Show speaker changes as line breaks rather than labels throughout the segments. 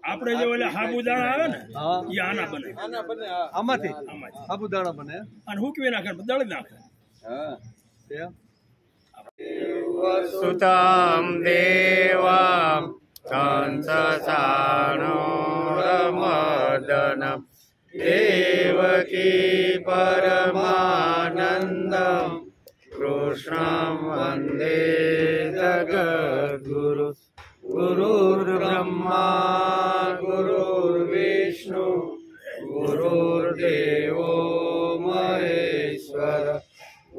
આપણે જે ઓલા સાબુદાણા આવે ને એ આના બને,
આમાંથી સાબુદાણા બને
અને હુકવી નાખે દળી નાખે.
સુતમ દેવમ કંસચાણૂરમર્દનમ દેવકી પરમાનંદમ કૃષ્ણં વંદે જગદ્ગુરુ. ગુરુર્બ્રહ્મા ગુરુર્વિષ્ણુ ગુરુર્દેવો મહેશ્વર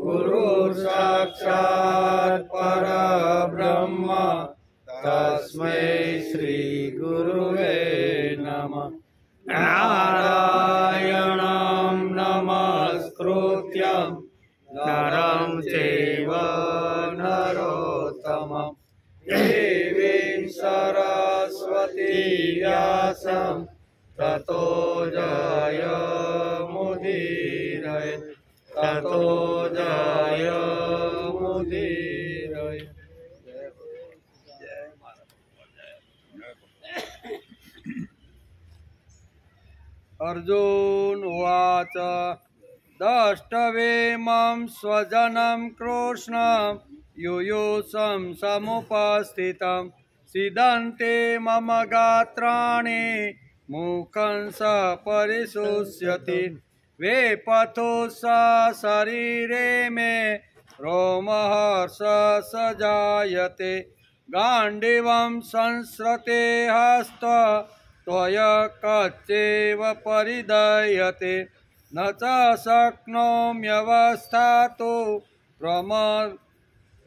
ગુરુર સાક્ષાત પરબ્રહ્મ તસ્મૈ શ્રી ગુરુવે નમઃ. નારાયણં નમસ્કૃત્યં નરં ચૈવ નરોત્તમં દેવીં સરસ્વતી વ્યાસં તતો જયમુદીરયે તતો જયમુદીરયે.
अर्जुन उवाच दष्टवेमं स्वजनं कृष्ण युयुत्सं समुपस्थितं सीदन्ते मम गात्राणि मुखं स परिशुष्यति वेपथो स शरीरे मे रोमहर्ष जायते गाण्डीवं संस्रते हस्त त्वया कच्चैव परिदयते न च शक्नोम्यवस्थातु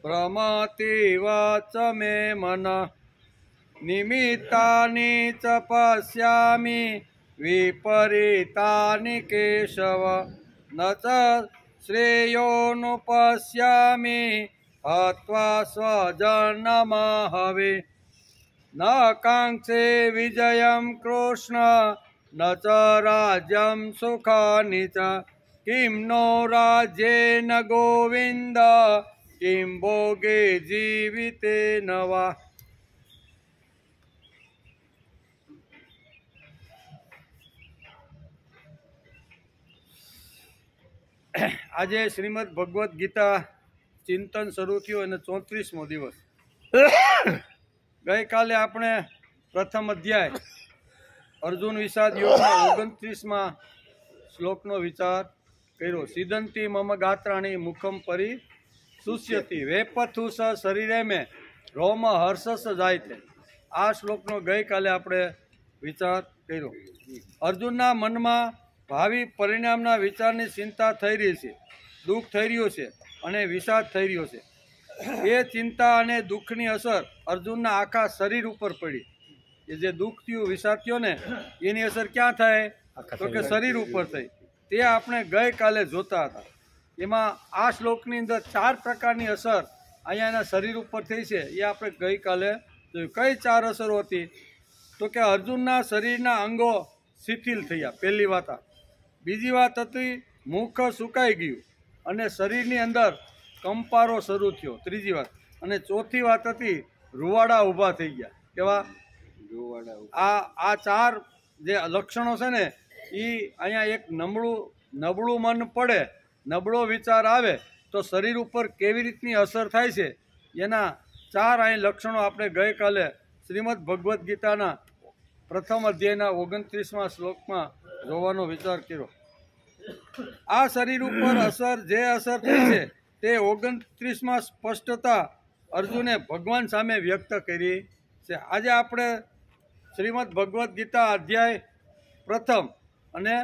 प्रमतिव च मे मनः निमित्तानि च पश्यामि विपरीतानि केशव न च श्रेयोनुपश्यामि हत्वा स्वजनमहवे न काङ्क्षे विजयं कृष्ण न च राज्यं सुखानि च किं नो राज्येन गोविन्द किं भोगे जीवितेन वा. આજે શ્રીમદ ભગવદ્ ગીતા ચિંતન શરૂ થયું અને 34મો દિવસ. ગઈકાલે આપણે પ્રથમ અધ્યાય અર્જુન વિષાદ યોગના 29મા શ્લોકનો વિચાર કર્યો. સિદંતી મમ ગાત્રાણી મુખમ પરી શુષ્યતિ વેપથુસ શરીરે મેં રોમ હર્ષસ જાય છે. આ શ્લોકનો ગઈકાલે આપણે વિચાર કર્યો. અર્જુનના મનમાં ભાવિ પરિણામના વિચારની ચિંતા થઈ રહી છે, દુઃખ થઈ રહ્યું છે અને વિષાદ થઈ રહ્યો છે. એ ચિંતા અને દુઃખની અસર અર્જુનના આખા શરીર ઉપર પડી. એ જે દુઃખ થયું, વિષાદ થયો ને, એની અસર ક્યાં થાય? તો કે શરીર ઉપર થઈ. તે આપણે ગઈકાલે જોતા હતા. એમાં આ શ્લોકની અંદર 4 પ્રકારની અસર અહીંયા એના શરીર ઉપર થઈ છે. એ આપણે ગઈકાલે જોયું. કઈ 4 અસરો હતી? તો કે અર્જુનના શરીરના અંગો શિથિલ થયા, પહેલી વાત આ. બીજી વાત હતી મુખ સુકાઈ ગયું અને શરીરની અંદર કંપારો શરૂ થયો, ત્રીજી વાત. અને ચોથી વાત હતી રૂવાડા ઊભા થઈ ગયા. કેવા? આ 4 જે લક્ષણો છે ને, એ અહીંયા એક નબળું મન પડે, નબળો વિચાર આવે તો શરીર ઉપર કેવી રીતની અસર થાય છે, એના 4 અહીં લક્ષણો આપણે ગઈકાલે શ્રીમદ ભગવદ્ ગીતાના પ્રથમ અધ્યાયના 29મા શ્લોકમાં જોવાનો વિચાર કર્યો. આ શરીર ઉપર જે અસર થઈ છે તે 29માં સ્પષ્ટતા અર્જુને ભગવાન સામે વ્યક્ત કરી છે. આજે આપણે શ્રીમદ ભગવદ્ ગીતા અધ્યાય પ્રથમ અને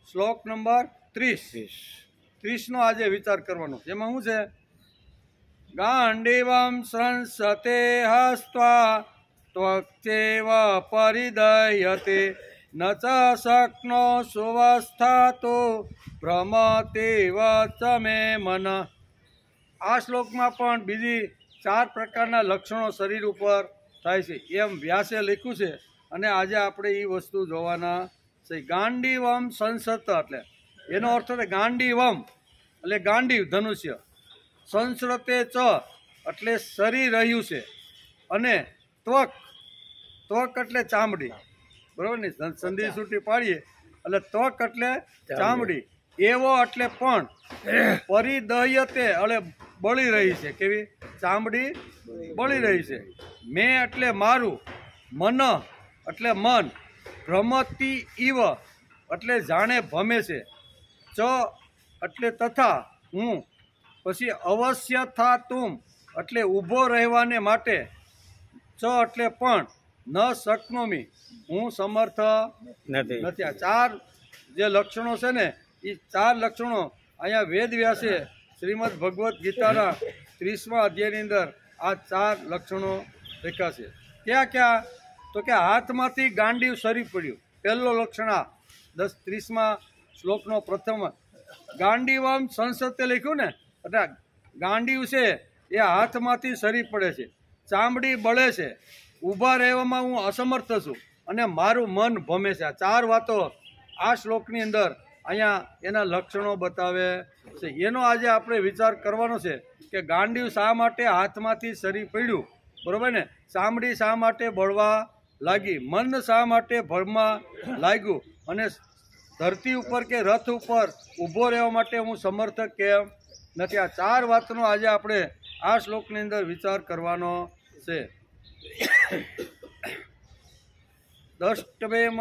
શ્લોક નંબર 30નો આજે વિચાર કરવાનો. એમાં શું છે? ગાંડીવમ સંસતે હસ્ત્વા ત્વક્ચેવ પરિદયતે ન ચ શક્નો સુવસ્થાતો ભ્રમતિવ ચ મે મન. આ શ્લોકમાં પણ બીજી 4 પ્રકારના લક્ષણો શરીર ઉપર થાય છે એમ વ્યાસે લખ્યું છે અને આજે આપણે એ વસ્તુ જોવાના છે. ગાંડીવમ સંસત એટલે એનો અર્થ છે ગાંડીવમ એટલે ગાંડીવ ધનુષ્ય, સંસ્રતે ચ એટલે શરીર રહ્યું છે, અને ત્વક એટલે ચામડી, બરોબર ને, સંધિ છૂટી પાડીએ એટલે ત્વક એટલે ચામડી, એવો એટલે પણ પરિદહ્યતે એટલે બળી રહી છે, કેવી ચામડી બળી રહી છે. મેં એટલે મારું, મન એટલે મન, ભ્રમતી ઇવ એટલે જાણે ભમે છે, ચ એટલે તથા હું, પછી અવશ્ય થા તુમ એટલે ઊભો રહેવાને માટે, ચ એટલે પણ, ન શક્નોમી હું સમર્થ નથી. આ ચાર જે લક્ષણો છે ને એ ચાર લક્ષણો અહીંયા વેદ વ્યાસે શ્રીમદ ભગવદ્ ગીતાના 30મા અધ્યાયની અંદર આ ચાર લક્ષણો લખ્યા છે. ક્યાં ક્યાં? તો કે હાથમાંથી ગાંડીવ સરી પડ્યું, પહેલો લક્ષણ આ 30મા શ્લોકનો પ્રથમ. ગાંડીવમ સંસતે લખ્યું ને, એટલે ગાંડીવ છે એ હાથમાંથી સરી પડે છે, ચામડી બળે છે, ઊભા રહેવામાં હું અસમર્થ છું અને મારું મન ભમે છે. આ ચાર વાતો આ શ્લોકની અંદર અહીંયા એના લક્ષણો બતાવે છે. એનો આજે આપણે વિચાર કરવાનો છે કે ગાંડીવ શા માટે હાથમાંથી સરી પડ્યું, બરોબર ને, ચામડી શા માટે બળવા લાગી, મન શા માટે ભળમાં લાગ્યું, અને ધરતી ઉપર કે રથ ઉપર ઊભો રહેવા માટે હું સમર્થ કેમ નથી. આ ચાર વાતનો આજે આપણે આ શ્લોકની અંદર વિચાર કરવાનો છે. દષ્ટવેમ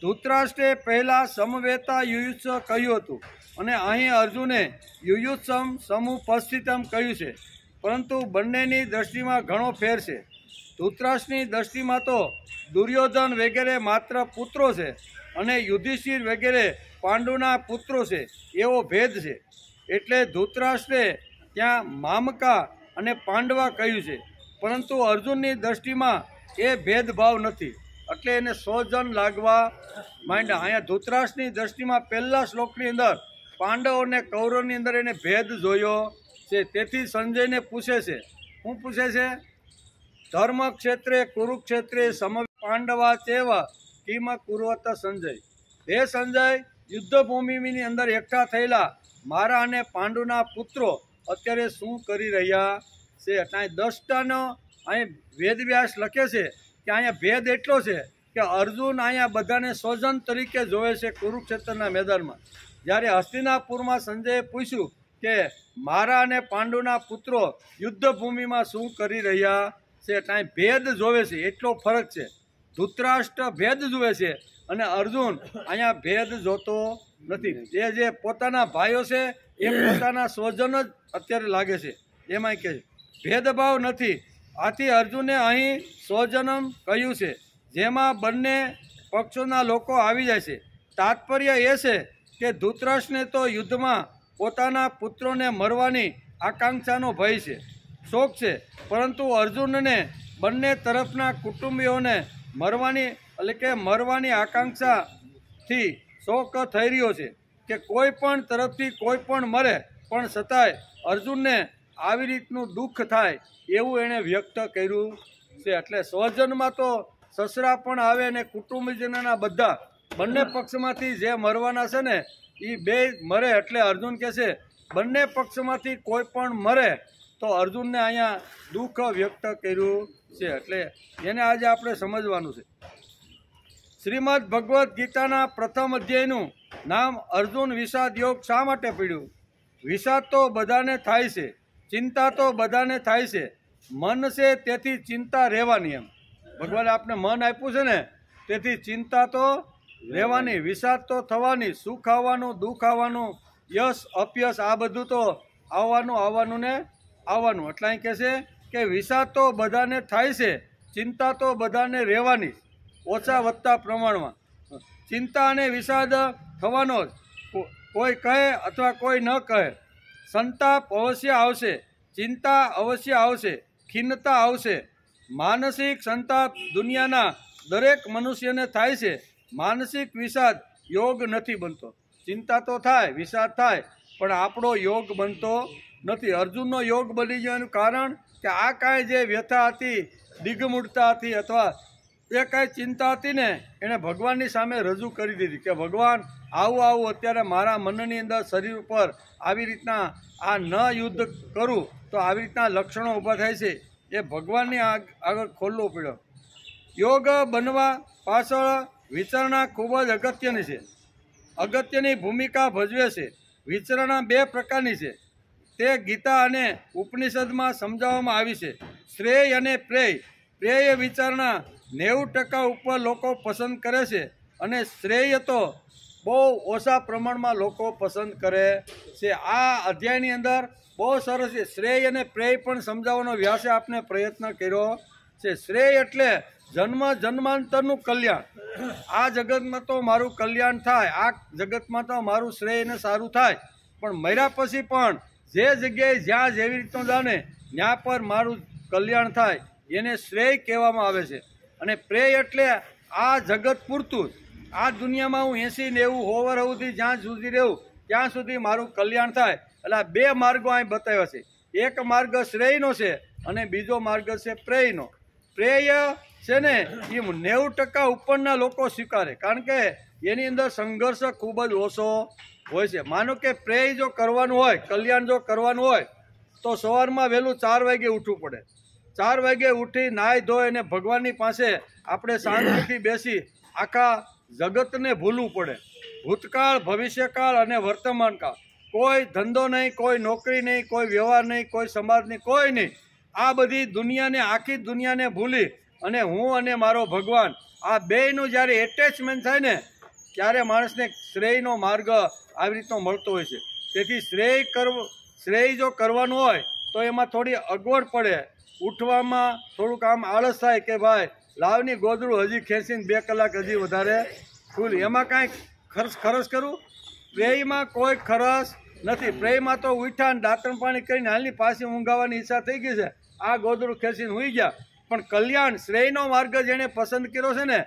ધૃતરાષ્ટ્રે પહેલા સમવેતા યુયુત્સ કહ્યું હતું અને અહીં અર્જુને યુયુત્સમ સમુપસ્થિતમ કહ્યું છે, પરંતુ બંનેની દ્રષ્ટિમાં ઘણો ફેર છે. ધૃતરાષ્ટ્રની દ્રષ્ટિમાં તો દુર્યોધન વગેરે માત્ર પુત્રો છે અને યુધિષ્ઠિર વગેરે પાંડુના પુત્રો છે એવો ભેદ છે, એટલે ધૃતરાષ્ટ્રે ત્યાં મામકા અને પાંડવા કહ્યું છે, પરંતુ અર્જુનની દ્રષ્ટિમાં એ ભેદભાવ નથી, એટલે એને 100 જણ લાગવા માંડ્યા. અહીંયા ધૃતરાષ્ટ્રની દ્રષ્ટિમાં પહેલા શ્લોકની અંદર પાંડવ અને કૌરવની અંદર એને ભેદ જોયો છે. તેથી સંજયને પૂછે છે, શું પૂછે છે? ધર્મ ક્ષેત્રે કુરુક્ષેત્રે સમ પાંડવા ચેવા કિમ કુર્વત સંજય. હે સંજય, યુદ્ધભૂમિની અંદર એકઠા થયેલા મારા અને પાંડુના પુત્રો અત્યારે શું કરી રહ્યા છે? એટલે દષ્ટાનો અહીં વેદવ્યાસ લખે છે કે અહીંયા ભેદ એટલો છે કે અર્જુન અહીંયા બધાને સ્વજન તરીકે જોવે છે કુરુક્ષેત્રના મેદાનમાં, જ્યારે હસ્તિનાપુરમાં સંજયે પૂછ્યું કે મારા અને પાંડુના પુત્રો યુદ્ધભૂમિમાં શું કરી રહ્યા છે, એટલે અહીં ભેદ જોવે છે, એટલો ફરક છે. ધૃતરાષ્ટ્ર ભેદ જુએ છે અને અર્જુન અહીંયા ભેદ જોતો નથી. એ જે પોતાના ભાઈઓ છે એ પોતાના સ્વજન જ અત્યારે લાગે છે, એમાં કે ભેદભાવ નથી. આથી અર્જુને અહીં સ્વજનમ કહ્યું છે, જેમાં બંને પક્ષોના લોકો આવી જાય છે. તાત્પર્ય એ છે કે ધૃતરાષ્ટ્રને તો યુદ્ધમાં પોતાના પુત્રોને મરવાની આકાંક્ષાનો ભય છે, શોક છે, પરંતુ અર્જુનને બંને તરફના કુટુંબીઓને મરવાની આકાંક્ષાથી શોક થઈ રહ્યો છે કે કોઈ પણ તરફથી કોઈ પણ મરે, પણ છતાંય અર્જુનને આવી રીતનું દુઃખ થાય એવું એણે વ્યક્ત કર્યું છે. એટલે સ્વજનમાં તો સસરા પણ આવે અને કુટુંબીજનોના બધા બંને પક્ષમાંથી જે મરવાના છે ને એ બે મરે, એટલે અર્જુન કહે છે બંને પક્ષમાંથી કોઈ પણ મરે તો અર્જુનને અહીંયા દુઃખ વ્યક્ત કર્યું છે. એટલે એને આજે આપણે સમજવાનું છે. શ્રીમદ ભગવદ્ ગીતાના પ્રથમ અધ્યાયનું નામ અર્જુન વિષાદ યોગ શા માટે પડ્યું? વિષાદ તો બધાને થાય છે, ચિંતા તો બધાને થાય છે, મન છે તેથી ચિંતા રહેવાની. એમ ભગવાને આપણે મન આપ્યું છે ને, તેથી ચિંતા તો રહેવાની, વિષાદ તો થવાની, સુખ આવવાનું, દુઃખ આવવાનું, યશ અપયશ આ બધું તો આવવાનું ને આવવાનું. એટલે અહીં કહે છે કે વિષાદ તો બધાને થાય છે, ચિંતા તો બધાને રહેવાની, ઓછા વધતા પ્રમાણમાં. ચિંતા અને વિષાદ થવાનો જ, કોઈ કહે અથવા કોઈ ન કહે. સંતાપ અવશ્ય આવશે, ચિંતા અવશ્ય આવશે, ખિન્નતા આવશે. માનસિક સંતાપ દુનિયાના દરેક મનુષ્યને થાય છે. માનસિક વિષાદ યોગ નથી બનતો. ચિંતા તો થાય, વિષાદ થાય, પણ આપણો યોગ બનતો નથી. અર્જુનનો યોગ બની જવાનું કારણ કે આ કાંઈ જે વ્યથા હતી, દિગ્મૂઢતા હતી અથવા એ કાંઈ ચિંતા હતી ને એણે ભગવાનની સામે રજૂ કરી દીધી કે ભગવાન આવું અત્યારે મારા મનની અંદર શરીર ઉપર આવી રીતના આ ન યુદ્ધ કરું તો આવી રીતના લક્ષણો ઊભા થાય છે, એ ભગવાનની આગળ ખોલવું પડ્યો. યોગ બનવા પાછળ વિચારણા ખૂબ જ અગત્યની ભૂમિકા ભજવે છે. વિચારણા બે પ્રકારની છે. તે ગીતા અને ઉપનિષદમાં સમજાવવામાં આવી છે. શ્રેય અને પ્રેય. પ્રેય વિચારણા 90% ઉપર લોકો પસંદ કરે છે અને શ્રેય તો બહુ ઓછા પ્રમાણમાં લોકો પસંદ કરે છે. આ અધ્યાયની અંદર બહુ સરસ છે. શ્રેય અને પ્રેય પણ સમજાવવાનો વ્યાસે આપણે પ્રયત્ન કર્યો છે. શ્રેય એટલે જન્માંતરનું કલ્યાણ. આ જગતમાં તો મારું કલ્યાણ થાય, આ જગતમાં તો મારું શ્રેય ને સારું થાય, પણ મર્યા પછી પણ જે જગ્યાએ જ્યાં જેવી રીતનું જાણે ત્યાં પર મારું કલ્યાણ થાય એને શ્રેય કહેવામાં આવે છે. અને પ્રેય એટલે આ જગત પૂરતું જ, આ દુનિયામાં હું 80-90 વર્ષ સુધી જ્યાં સુધી રહું ત્યાં સુધી મારું કલ્યાણ થાય. એટલે આ બે માર્ગો અહીં બતાવ્યા છે. એક માર્ગ શ્રેયનો છે અને બીજો માર્ગ છે પ્રેયનો. પ્રેય છે ને એ 90% ઉપરના લોકો સ્વીકારે, કારણ કે એની અંદર સંઘર્ષ ખૂબ જ ઓછો હોય છે. માનો કે પ્રેય જો કરવાનું હોય, કલ્યાણ જો કરવાનું હોય તો સવારમાં વહેલું 4 વાગે ઉઠવું પડે. 4 વાગે ઉઠી નાહી ધોઈ અને ભગવાનની પાસે આપણે શાંતિથી બેસી આખા જગતને ભૂલવું પડે. ભૂતકાળ, ભવિષ્યકાળ અને વર્તમાનકાળ. કોઈ ધંધો નહીં, કોઈ નોકરી નહીં, કોઈ વ્યવહાર નહીં, કોઈ સમાજ નહીં, કોઈ નહીં. આ બધી દુનિયાને, આખી દુનિયાને ભૂલી અને હું અને મારો ભગવાન, આ બેયનું જ્યારે એટેચમેન્ટ થાય ને ત્યારે માણસને શ્રેયનો માર્ગ આવી રીતનો મળતો હોય છે. તેથી શ્રેય જો કરવાનું હોય તો એમાં થોડી અગવડ પડે. ઉઠવામાં થોડુંક આમ આળસ થાય કે ભાઈ લાવની ગોદડું હજી ખેંચીને 2 કલાક હજી વધારે ખુલ, એમાં કાંઈક ખર્ચ કરું. પ્રેયમાં કોઈ ખર્ચ નથી. પ્રેયમાં તો ઉઠ્યા ને દાંતણ પાણી કરીને હાલની પાછી ઊંઘાવાની ઈચ્છા થઈ ગઈ છે, આ ગોદડું ખેંચીને સૂઈ ગયા. પણ કલ્યાણ શ્રેયનો માર્ગ જેણે પસંદ કર્યો છે ને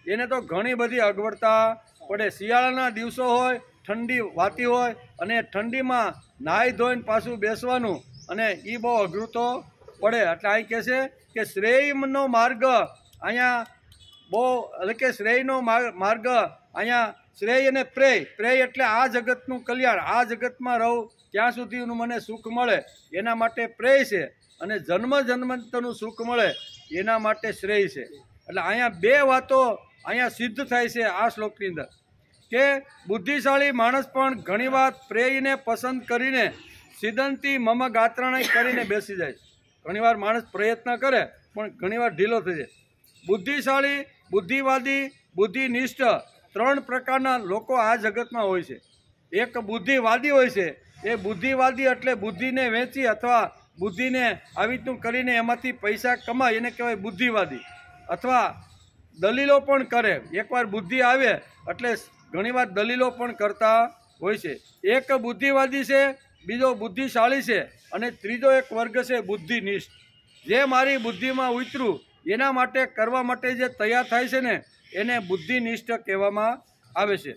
એને તો ઘણી બધી અગવડતા પડે. શિયાળાના દિવસો હોય, ઠંડી વાતી હોય અને ઠંડીમાં નાહી ધોઈને પાછું બેસવાનું અને એ બહુ અઘરું તો પડે. એટલે અહીં કહે છે કે શ્રેયનો માર્ગ અહીંયા બહુ, એટલે કે શ્રેયનો માર્ગ અહીંયા શ્રેય અને પ્રેય એટલે આ જગતનું કલ્યાણ, આ જગતમાં રહું ત્યાં સુધીનું મને સુખ મળે એના માટે પ્રેય છે, અને જન્માંતરનું સુખ મળે એના માટે શ્રેય છે. એટલે અહીંયા બે વાતો અહીંયા સિદ્ધ થાય છે આ શ્લોકની અંદર કે બુદ્ધિશાળી માણસ પણ ઘણીવાર પ્રેયને પસંદ કરીને સિદ્ધંતી મમ ગાત્રણાઈ કરીને બેસી જાય. ઘણીવાર માણસ પ્રયત્ન કરે પણ ઘણીવાર ઢીલો થઈ જાય. બુદ્ધિશાળી, બુદ્ધિવાદી, બુદ્ધિનિષ્ઠ 3 પ્રકારના લોકો આ જગતમાં હોય છે. એક બુદ્ધિવાદી હોય છે. એ બુદ્ધિવાદી એટલે બુદ્ધિને વેચી અથવા બુદ્ધિને આવી રીતનું કરીને એમાંથી પૈસા કમાય એને કહેવાય બુદ્ધિવાદી. અથવા દલીલો પણ કરે. એકવાર બુદ્ધિ આવે એટલે ઘણીવાર દલીલો પણ કરતા હોય છે. એક બુદ્ધિવાદી છે, બીજો બુદ્ધિશાળી છે અને ત્રીજો એક વર્ગ છે બુદ્ધિનિષ્ઠ. જે મારી બુદ્ધિમાં ઉતરું એના માટે કરવા માટે જે તૈયાર થાય છે ને એને બુદ્ધિનિષ્ઠ કહેવામાં આવે છે.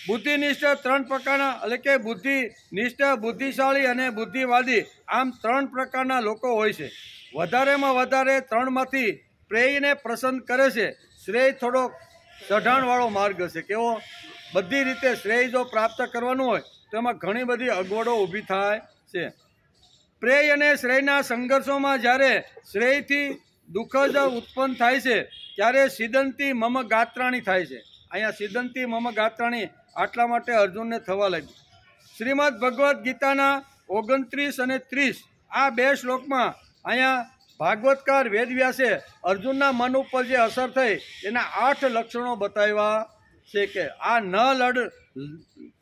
બુદ્ધિનિષ્ઠ 3 પ્રકારના, એટલે કે બુદ્ધિનિષ્ઠ, બુદ્ધિશાળી અને બુદ્ધિવાદી, આમ 3 પ્રકારના લોકો હોય છે. વધારેમાં વધારે 3માંથી પ્રેયને પસંદ કરે છે. શ્રેય થોડો ચઢાણવાળો માર્ગ છે. કેવો? બધી રીતે શ્રેય જો પ્રાપ્ત કરવાનું હોય તો એમાં ઘણી બધી અગવડો ઊભી થાય છે. પ્રેય અને શ્રેયના સંઘર્ષોમાં જ્યારે શ્રેયથી દુઃખ જ ઉત્પન્ન થાય છે ત્યારે સિદ્ધંતી મમ ગાત્રાણી થાય છે. અહીંયા સિદ્ધંતી મમ ગાત્રાણી આટલા માટે અર્જુનને થવા લાગ્યું. શ્રીમદ ભગવદ્ ગીતાના 29 અને 30 આ 2 શ્લોકમાં અહીંયા ભાગવતકાર વેદવ્યાસે અર્જુનના મન ઉપર જે અસર થઈ એના 8 લક્ષણો બતાવ્યા છે. કે આ ન લડ,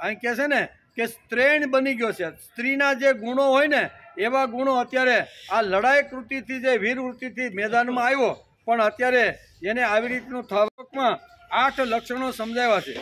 અહીં કહે છે ને કે સ્ત્રેણ બની ગયો છે. સ્ત્રીના જે ગુણો હોય ને એવા ગુણો અત્યારે આ લડાઈ કૃતિથી જે વીર વૃત્તિથી મેદાનમાં આવ્યો, પણ અત્યારે એને આવી રીતનું થવામાં 8 લક્ષણો સમજાવ્યા છે.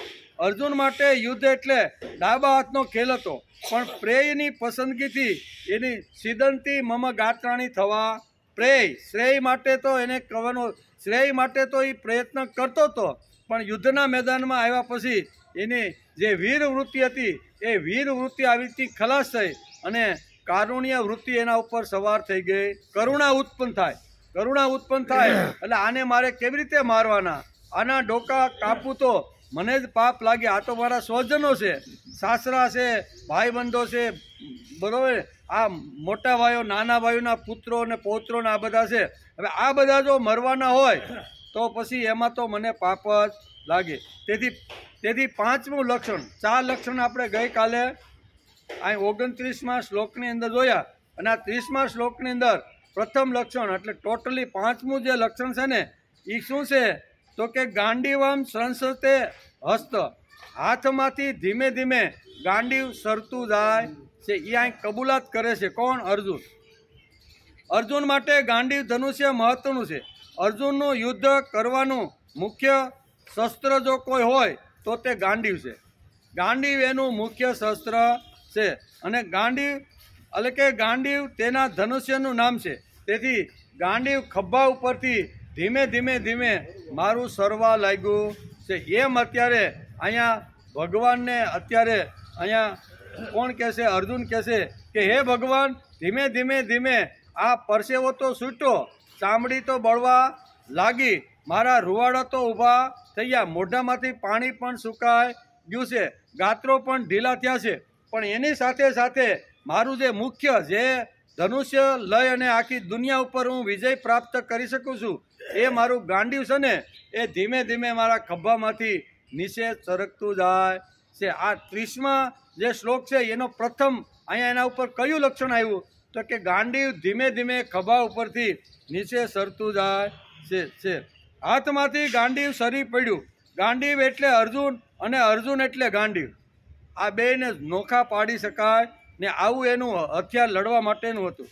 અર્જુન માટે યુદ્ધ એટલે ડાબા હાથનો ખેલ હતો, પણ પ્રેયની પસંદગીથી એની સિદ્ધંતી મમ ગાત્રાણી થવા શ્રેય માટે તો એને કહેવાનો, શ્રેય માટે તો એ પ્રયત્ન કરતો હતો, પણ યુદ્ધના મેદાનમાં આવ્યા પછી એની જે વીર વૃત્તિ હતી એ વીર વૃત્તિ આવી રીતે ખલાસ થઈ અને કારુણ્ય વૃત્તિ એના ઉપર સવાર થઈ ગઈ. કરુણા ઉત્પન્ન થાય એટલે આને મારે કેવી રીતે મારવાના, આના ડોકા કાપું તો મને જ પાપ લાગે, આ તો મારા સ્વજનો છે, સાસરા છે, ભાઈબંધો છે, બરોબર, આ મોટા ભાઈઓ, નાના ભાઈઓના પુત્રો અને પૌત્રો આ બધા છે. હવે આ બધા જો મરવાના હોય તો પછી એમાં તો મને પાપ જ લાગે. તેથી પાંચમું લક્ષણ, 4 લક્ષણ આપણે ગઈકાલે અહીં 29મા શ્લોકની અંદર જોયા, અને આ 30મા શ્લોકની અંદર પ્રથમ લક્ષણ એટલે ટોટલી પાંચમું જે લક્ષણ છે ને એ શું છે તો કે ગાંડીવમ સંસતે હસ્ત, હાથમાંથી ધીમે ધીમે ગાંડીવ સરતું જાય છે. એ અહીં કબૂલાત કરે છે. કોણ? અર્જુન. અર્જુન માટે ગાંડીવ ધનુષ્ય મહત્વનું છે. અર્જુનનું યુદ્ધ કરવાનું મુખ્ય શસ્ત્ર જો કોઈ હોય તો તે ગાંડીવ છે. ગાંડીવ એનું મુખ્ય શસ્ત્ર છે. અને ગાંડીવ એટલે કે ગાંડીવ તેના ધનુષ્યનું નામ છે. તેથી ગાંડીવ ખભા ઉપરથી ધીમે ધીમે ધીમે મારું સરવા લાગ્યું છે. એમ અત્યારે અહીંયા ભગવાનને અત્યારે અહીંયા કોણ કહેશે? અર્જુન કહેશે કે હે ભગવાન, ધીમે ધીમે ધીમે આ પરસેવો તો છૂટ્યો, ચામડી તો બળવા લાગી, મારા રૂવાડા તો ઊભા થઈ ગયા, મોઢામાંથી પાણી પણ સુકાઈ ગયું છે, ગાત્રો પણ ઢીલા થયા છે, પણ એની સાથે સાથે મારું જે મુખ્ય જે ધનુષ્ય લઈ અને આખી દુનિયા ઉપર હું વિજય પ્રાપ્ત કરી શકું છું એ મારું ગાંડીવ છે ને એ ધીમે ધીમે મારા ખભામાંથી નીચે સરકતું જાય છે. આ 30મા જે શ્લોક છે એનો પ્રથમ અહીંયા એના ઉપર કયું લક્ષણ આવ્યું તો કે ગાંડીવ ધીમે ધીમે ખભા ઉપરથી નીચે સરતું જાય છે. હાથમાંથી ગાંડીવ સરી પડ્યું. ગાંડીવ એટલે અર્જુન અને અર્જુન એટલે ગાંડીવ. આ બેને નોખા પાડી શકાય ને આવું એનું હથિયાર લડવા માટેનું હતું.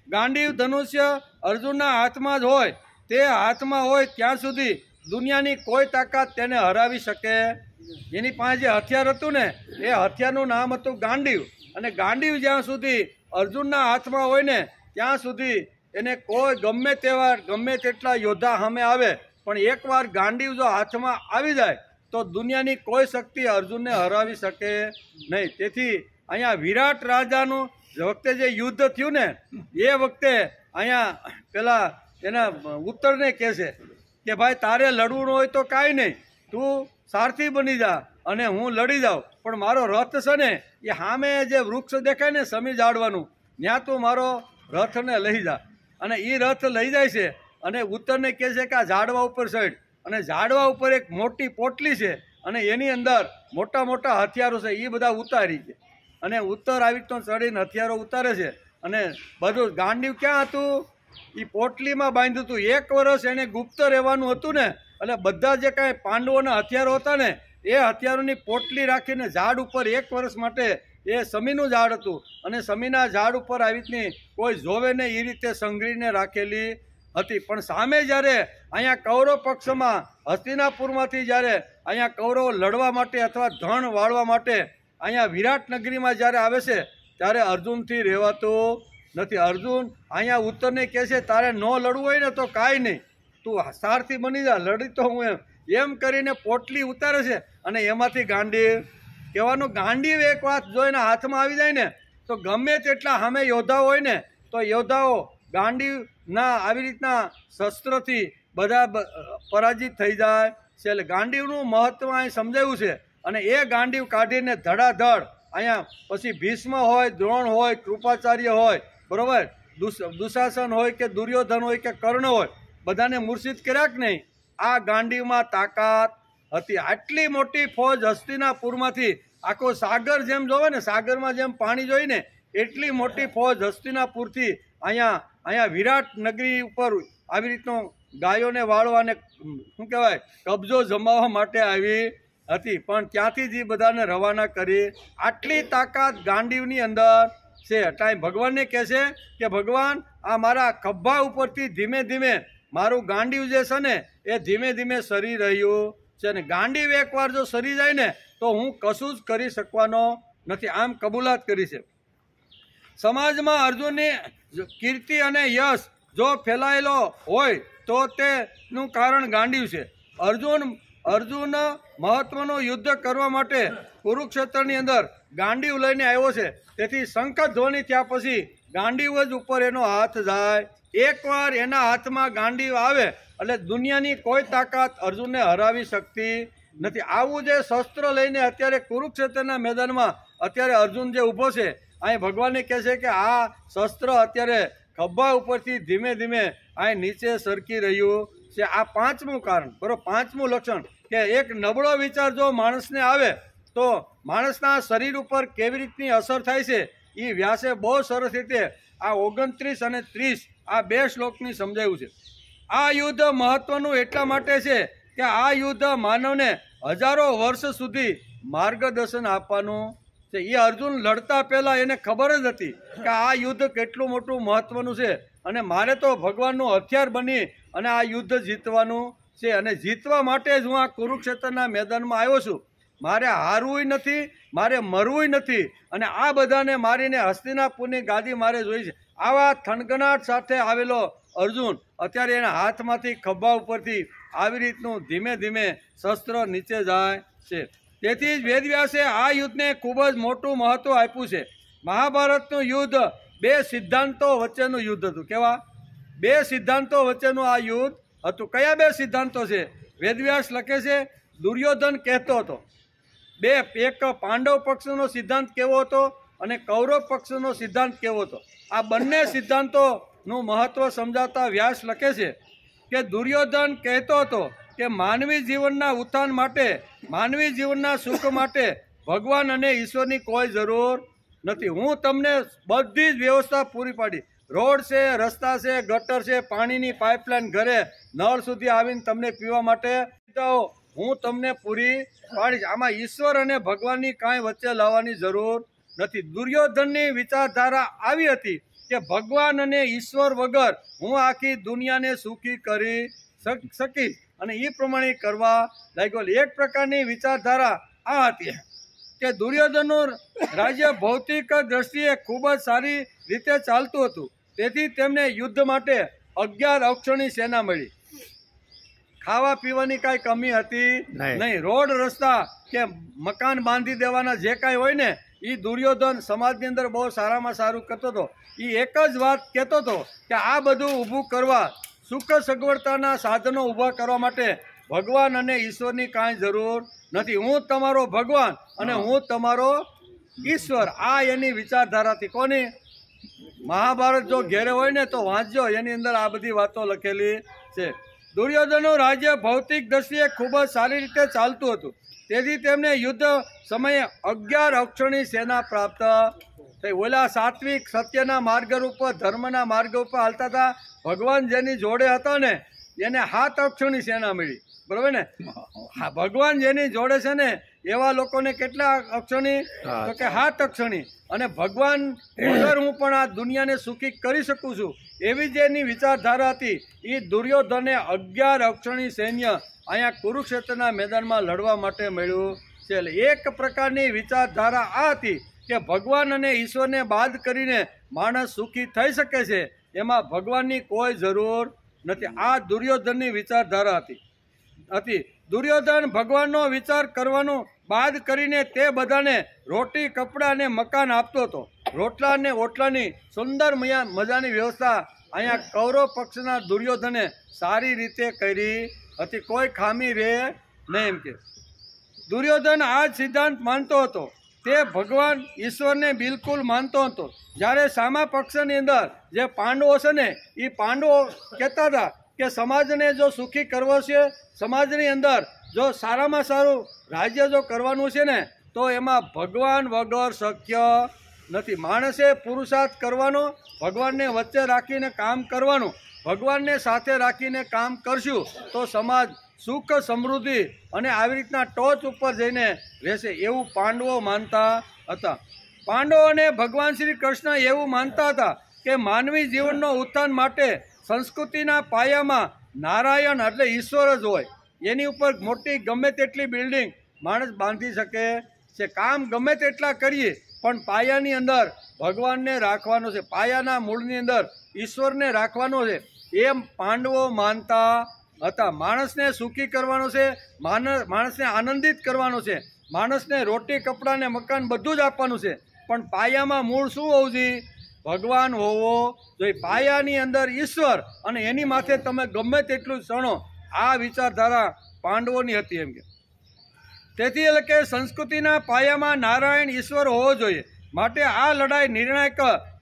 ગાંડીવ ધનુષ્ય અર્જુનના હાથમાં જ હોય, તે હાથમાં હોય ત્યાં સુધી દુનિયાની કોઈ તાકાત તેને હરાવી શકે. એની પાસે જે હથિયાર હતું ને એ હથિયારનું નામ હતું ગાંડીવ. અને ગાંડીવ જ્યાં સુધી અર્જુનના હાથમાં હોય ને ત્યાં સુધી એને કોઈ ગમે તેટલા યોદ્ધા સામે આવે, પણ એકવાર ગાંડીવ જો હાથમાં આવી જાય તો દુનિયાની કોઈ શક્તિ અર્જુનને હરાવી શકે નહીં. તેથી અહીંયા વિરાટ રાજાનું વખતે જે યુદ્ધ થયું ને એ વખતે અહીંયા પેલા એના ઉત્તરને કહે છે કે ભાઈ તારે લડવું હોય તો કાંઈ નહીં, તું સારથી બની જા અને હું લડી જાઉં, પણ મારો રથ છે ને એ સામે જે વૃક્ષ દેખાય ને સમી ઝાડવાનું ત્યાં તું મારો રથને લઈ જા. અને એ રથ લઈ જાય છે અને ઉત્તરને કહે છે કે આ ઝાડવા ઉપર ચડ, અને ઝાડવા ઉપર એક મોટી પોટલી છે અને એની અંદર મોટા મોટા હથિયારો છે એ બધા ઉતારી છે. અને ઉત્તર આવી રીતનો ચડીને હથિયારો ઉતારે છે. અને બધું ગાંડીવ ક્યાં હતું? એ પોટલીમાં બાંધ્યું હતું. 1 વર્ષ એને ગુપ્ત રહેવાનું હતું ને, એટલે બધા જે કાંઈ પાંડવોના હથિયારો હતા ને એ હથિયારોની પોટલી રાખીને ઝાડ ઉપર 1 વર્ષ માટે, એ સમીનું ઝાડ હતું અને સમીના ઝાડ ઉપર આવી રીતની કોઈ જોવે ને એ રીતે સંઘરીને રાખેલી હતી. પણ સામે જ્યારે અહીંયા કૌરવ પક્ષમાં હસ્તિનાપુરમાંથી જ્યારે અહીંયા કૌરવો લડવા માટે અથવા ધણ વાળવા માટે અહીંયા વિરાટ નગરીમાં જ્યારે આવે છે ત્યારે અર્જુનથી રહેવાતું નથી. અર્જુન અહીંયા ઉત્તરને કહે છે તારે ન લડવું હોય ને તો કાંઈ નહીં, તું સારથી બની જા, લડી તો હું એમ કરીને પોટલી ઉતારે છે. અને એમાંથી ગાંડીવ કહેવાનું, ગાંડીવ એક વાત જો એના હાથમાં આવી જાય ને તો ગમે તેટલા સામે યોદ્ધા હોય ને તો યોદ્ધાઓ ગાંડીવના આવી રીતના શસ્ત્રથી બધા પરાજિત થઈ જાય છે. એટલે ગાંડીવનું મહત્વ અહીં સમજાવ્યું છે. અને એ ગાંડીવ કાઢીને ધડાધડ અહીંયા પછી ભીષ્મ હોય, દ્રોણ હોય, કૃપાચાર્ય હોય, બરોબર, દુશાસન હોય કે દુર્યોધન હોય કે કર્ણ હોય, બધાને મૂર્છિત કર્યા કે નહીં? આ ગાંડીવમાં તાકાત હતી. આટલી મોટી ફોજ હસ્તિનાપુરમાંથી આખો સાગર જેમ જોવે ને, સાગરમાં જેમ પાણી જોઈ ને એટલી મોટી ફોજ હસ્તિનાપુરથી અહીંયા વિરાટ નગરી ઉપર આવી રીતનો ગાયોને વાળવાને શું કહેવાય કબજો જમાવવા માટે આવી હતી. પણ ત્યાંથી જ બધાને રવાના કરી. આટલી તાકાત ગાંડીવની અંદર છે. એટલે ભગવાનને કહે છે કે ભગવાન આ મારા ખભા ઉપરથી ધીમે ધીમે મારું ગાંડીવ જે છે ને એ ધીમે ધીમે સરી રહ્યું છે. ને ગાંડીવ એકવાર જો સરી જાય ને તો હું કશું જ કરી શકવાનો નથી. આમ કબૂલાત કરી છે. સમાજમાં અર્જુનની કીર્તિ અને યશ જો ફેલાયેલો હોય તો તેનું કારણ ગાંડીવ છે. અર્જુન મહત્વનું યુદ્ધ કરવા માટે કુરુક્ષેત્રની અંદર ગાંડીવ લઈને આવ્યો છે. તેથી શંખ ધ્વનિ થયા પછી ગાંડીવ જ ઉપર એનો હાથ જાય. એકવાર એના હાથમાં ગાંડીવ આવે એટલે દુનિયાની કોઈ તાકાત અર્જુનને હરાવી શકતી નથી. આવું જે શસ્ત્ર લઈને અત્યારે કુરુક્ષેત્રના મેદાનમાં અત્યારે અર્જુન જે ઊભો છે, અહીં ભગવાનને કહે છે કે આ શસ્ત્ર અત્યારે ખભા ઉપરથી ધીમે ધીમે અહીં નીચે સરકી રહ્યું છે. આ પાંચમું કારણ, બરોબર, પાંચમું લક્ષણ કે એક નબળો વિચાર જો માણસને આવે તો માણસના શરીર ઉપર કેવી રીતની અસર થાય છે એ વ્યાસે બહુ સરસ રીતે આ 29 અને 30 આ 2 શ્લોકની સમજાવ્યું છે. આ યુદ્ધ મહત્વનું એટલા માટે છે કે આ યુદ્ધ માનવને હજારો વર્ષ સુધી માર્ગદર્શન આપવાનું છે. એ અર્જુન લડતા પહેલા એને ખબર જ હતી કે આ યુદ્ધ કેટલું મોટું મહત્વનું છે અને મારે તો ભગવાનનું હથિયાર બની અને આ યુદ્ધ જીતવાનું છે. અને જીતવા માટે જ હું આ કુરુક્ષેત્રના મેદાનમાં આવ્યો છું. મારે હારવું નથી, મારે મરવું નથી, અને આ બધાને મારીને હસ્તિનાપુરની ગાદી મારે જોઈ છે. આવા થનગનાટ સાથે આવેલો અર્જુન અત્યારે એના હાથમાંથી ખભા ઉપરથી આવી રીતનું ધીમે ધીમે શસ્ત્ર નીચે જાય છે. તેથી જ વેદવ્યાસે આ યુદ્ધને ખૂબ જ મોટું મહત્વ આપ્યું છે. મહાભારતનું યુદ્ધ 2 સિદ્ધાંતો વચ્ચેનું યુદ્ધ હતું. કેવા? 2 સિદ્ધાંતો વચ્ચેનું આ યુદ્ધ હતું. કયા 2 સિદ્ધાંતો છે? વેદવ્યાસ લખે છે દુર્યોધન કહેતો હતો, એક પાંડવ પક્ષનો સિદ્ધાંત કેવો હતો અને કૌરવ પક્ષનો સિદ્ધાંત કેવો હતો. આ બંને સિદ્ધાંતોનું મહત્વ સમજાવતા વ્યાસ લખે છે કે દુર્યોધન કહેતો હતો કે માનવી જીવનના ઉત્થાન માટે, માનવી જીવનના સુખ માટે ભગવાન અને ઈશ્વરની કોઈ જરૂર નથી. હું તમને બધી જ વ્યવસ્થા પૂરી પાડી, રોડ છે, રસ્તા છે, ગટર છે, પાણીની પાઇપલાઇન ઘરે નળ સુધી આવીને તમને પીવા માટે હું તમને પૂરી પાડીશ. આમાં ઈશ્વર અને ભગવાનની કાંઈ વચ્ચે લાવવાની જરૂર નથી. દુર્યોધનની વિચારધારા આવી હતી કે ભગવાન અને ઈશ્વર વગર હું આખી દુનિયાને સુખી કરી શકીશ, અને એ પ્રમાણે કરવા લાગ્યો. એક પ્રકારની વિચારધારા આ હતી કે દુર્યોધનનું રાજ્ય ભૌતિક દ્રષ્ટિએ ખૂબ જ સારી રીતે ચાલતું હતું. તેથી તેમને યુદ્ધ માટે 11 અક્ષોણી સેના મળી. ખાવા પીવાની કાંઈ કમી હતી નહીં. રોડ, રસ્તા કે મકાન બાંધી દેવાના જે કાંઈ હોય ને એ દુર્યોધન સમાજની અંદર બહુ સારામાં સારું કરતો હતો. એ એક જ વાત કહેતો હતો કે આ બધું ઊભું કરવા, સુખ સગવડતાના સાધનો ઊભા કરવા માટે ભગવાન અને ઈશ્વરની કાંઈ જરૂર નથી. હું તમારો ભગવાન અને હું તમારો ઈશ્વર. આ એની વિચારધારાથી. કોની? મહાભારત જો ઘેરે હોય ને તો વાંચજો, એની અંદર આ બધી વાતો લખેલી છે. દુર્યોધનનું રાજ્ય ભૌતિક દ્રષ્ટિએ ખૂબ જ સારી રીતે ચાલતું હતું. તેથી તેમને યુદ્ધ સમયે 11 અક્ષોણી સેના પ્રાપ્ત થઈ. ઓલા સાત્વિક સત્યના માર્ગ ઉપર, ધર્મના માર્ગ ઉપર હાલતા હતા ભગવાન જેની જોડે હતા ને એને 7 અક્ષોણી સેના મળી. બરોબર ને? હા, ભગવાન જેની જોડે છે ને એવા લોકોને કેટલા અક્ષોણી? તો કે 7 અક્ષોણી. અને ભગવાન વગર હું પણ આ દુનિયાને સુખી કરી શકું છું, એવી જે એની વિચારધારા હતી. એ દુર્યોધને 11 અક્ષોણી સૈન્ય અહીંયા કુરુક્ષેત્રના મેદાનમાં લડવા માટે મળ્યું છે. એટલે એક પ્રકારની વિચારધારા આ હતી કે ભગવાન અને ઈશ્વરને બાદ કરીને માણસ સુખી થઈ શકે છે, એમાં ભગવાનની કોઈ જરૂર નથી. આ દુર્યોધનની વિચારધારા હતી. દુર્યોધન ભગવાનનો વિચાર કરવાનું બાદ કરીને તે બધાને રોટી, કપડાં અને મકાન આપતો હતો. રોટલા અને ઓટલાની સુંદર મજાની વ્યવસ્થા અહીંયા કૌરવ પક્ષના દુર્યોધને સારી રીતે કરી હતી. કોઈ ખામી રહે નહીં એમ કે દુર્યોધન આ સિદ્ધાંત માનતો હતો. તે ભગવાન ઈશ્વરને બિલકુલ માનતો હતો. જ્યારે સામા પક્ષની અંદર જે પાંડવો છે ને એ પાંડવો કહેતા હતા કે સમાજને જો સુખી કરવો છે, સમાજની અંદર જો સારામાં સારું રાજ્ય જો કરવાનું છે ને તો એમાં ભગવાન વગર શક્ય નથી. માણસે પુરુષાર્થ કરવાનો, ભગવાનને વચ્ચે રાખીને કામ કરવાનું. ભગવાનને સાથે રાખીને કામ કરશું તો સમાજ સુખ, સમૃદ્ધિ અને આવી રીતના ટોચ ઉપર જઈને રહેશે, એવું પાંડવો માનતા હતા. પાંડવો અને ભગવાન શ્રી કૃષ્ણ એવું માનતા હતા કે માનવી જીવનનો ઉત્થાન માટે સંસ્કૃતિના પાયામાં નારાયણ એટલે ઈશ્વર જ હોય. એની ઉપર મોટી ગમે તેટલી બિલ્ડિંગ માણસ બાંધી શકે છે, કામ ગમે તેટલા કરીએ પણ પાયાની અંદર ભગવાનને રાખવાનો છે, પાયાના મૂળની અંદર ઈશ્વરને રાખવાનો છે, એમ પાંડવો માનતા હતા. માણસને સુખી કરવાનો છે, માણસને આનંદિત કરવાનો છે, માણસને રોટી, કપડાં ને મકાન બધું જ આપવાનું છે, પણ પાયામાં મૂળ શું હોવું જોઈએ? ભગવાન હોવો જોઈએ. પાયાની અંદર ઈશ્વર અને એની માથે તમે ગમે તેટલું ચણો. આ વિચારધારા પાંડવોની હતી એમ કે તેથી એટલે કે સંસ્કૃતિના પાયામાં નારાયણ ઈશ્વર હોવો જોઈએ. માટે આ લડાઈ નિર્ણાયક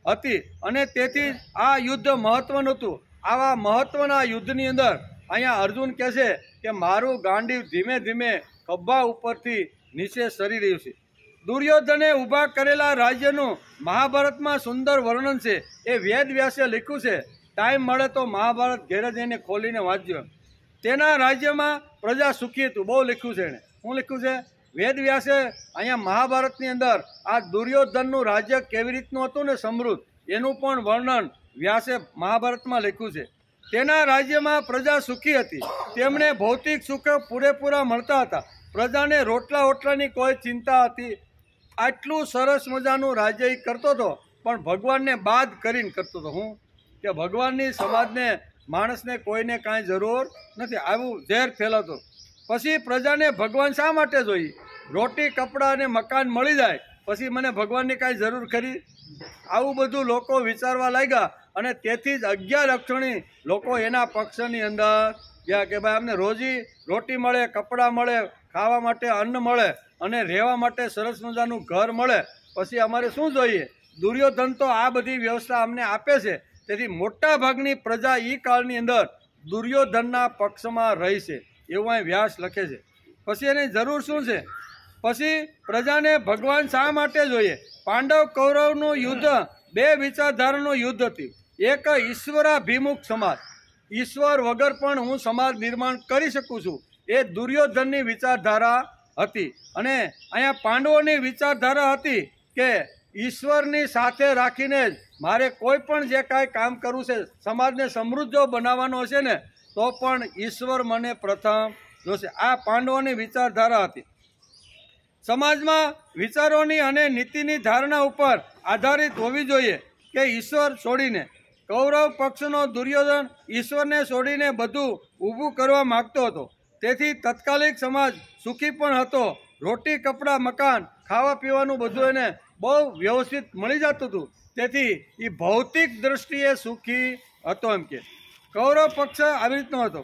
હતી અને તેથી આ યુદ્ધ મહત્વનું હતું. આવા મહત્વના યુદ્ધની અંદર અહીંયા અર્જુન કહે છે કે મારું ગાંડીવ ધીમે ધીમે ખભા ઉપરથી નીચે સરી રહ્યું છે. દુર્યોધને ઊભા કરેલા રાજ્યનું મહાભારતમાં સુંદર વર્ણન છે. એ વેદ વ્યાસે લખ્યું છે. ટાઈમ મળે તો મહાભારત ઘેર જઈને ખોલીને વાંચજો. તેના રાજ્યમાં પ્રજા સુખી હતું. બહુ લખ્યું છે એણે. શું લખ્યું છે? વેદ વ્યાસે અહીંયા મહાભારતની અંદર આ દુર્યોધનનું રાજ્ય કેવી રીતનું હતું ને સમૃદ્ધ, એનું પણ વર્ણન વ્યાસે મહાભારતમાં લખ્યું છે. તેના રાજ્યમાં પ્રજા સુખી હતી. તેમને ભૌતિક સુખ પૂરેપૂરા મળતા હતા. પ્રજાને રોટલા ઓટલાની કોઈ ચિંતા હતી. આટલું સરસ મજાનું રાજ્ય એ કરતો હતો, પણ ભગવાનને બાદ કરીને કરતો હતો. હું કે ભગવાનની સમાજને માણસને કોઈને કાંઈ જરૂર નથી, આવું ઝેર ફેલાતો. પછી પ્રજાને ભગવાન શા માટે જોઈએ? રોટી કપડાં અને મકાન મળી જાય પછી મને ભગવાનની કાંઈ જરૂર ખરી? આવું બધું લોકો વિચારવા લાગ્યા અને તેથી જ 11 અક્ષણી લોકો એના પક્ષની અંદર ગયા કે ભાઈ અમને રોટી મળે, કપડાં મળે, ખાવા માટે અન્ન મળે અને રહેવા માટે સરસ મજાનું ઘર મળે, પછી અમારે શું જોઈએ? દુર્યોધન તો આ બધી વ્યવસ્થા અમને આપે છે. તેથી મોટા ભાગની પ્રજા એ કાળની અંદર દુર્યોધનના પક્ષમાં રહી છે, એવું અહીં વ્યાસ લખે છે. પછી એની જરૂર શું છે? પછી પ્રજાને ભગવાન શા માટે જોઈએ? પાંડવ કૌરવનું યુદ્ધ બે વિચારધારાનું યુદ્ધ હતું. એક ઈશ્વરાભિમુખ સમાજ, ઈશ્વર વગર પણ હું સમાજ નિર્માણ કરી શકું છું, એ દુર્યોધનની વિચારધારા હતી. અને અહીંયા પાંડવોની વિચારધારા હતી કે ઈશ્વરની સાથે રાખીને જ મારે કોઈ પણ જે કાંઈ કામ કરવું છે, સમાજને સમૃદ્ધ બનાવવાનો છે ને, તો પણ ઈશ્વર મને પ્રથમ જોશે. આ પાંડવોની વિચારધારા હતી. સમાજમાં વિચારોની અને નીતિની ધારણા ઉપર આધારિત હોવી જોઈએ કે ઈશ્વર છોડીને. કૌરવ પક્ષનો દુર્યોધન ઈશ્વરને છોડીને બધું ઊભું કરવા માગતો હતો. તેથી તત્કાલિક સમાજ સુખી પણ હતો. રોટી કપડાં મકાન ખાવા પીવાનું બધું એને બહુ વ્યવસ્થિત મળી જતું હતું. તેથી એ ભૌતિક દ્રષ્ટિએ સુખી હતો. એમ કે કૌરવ પક્ષ આવી રીતનો હતો.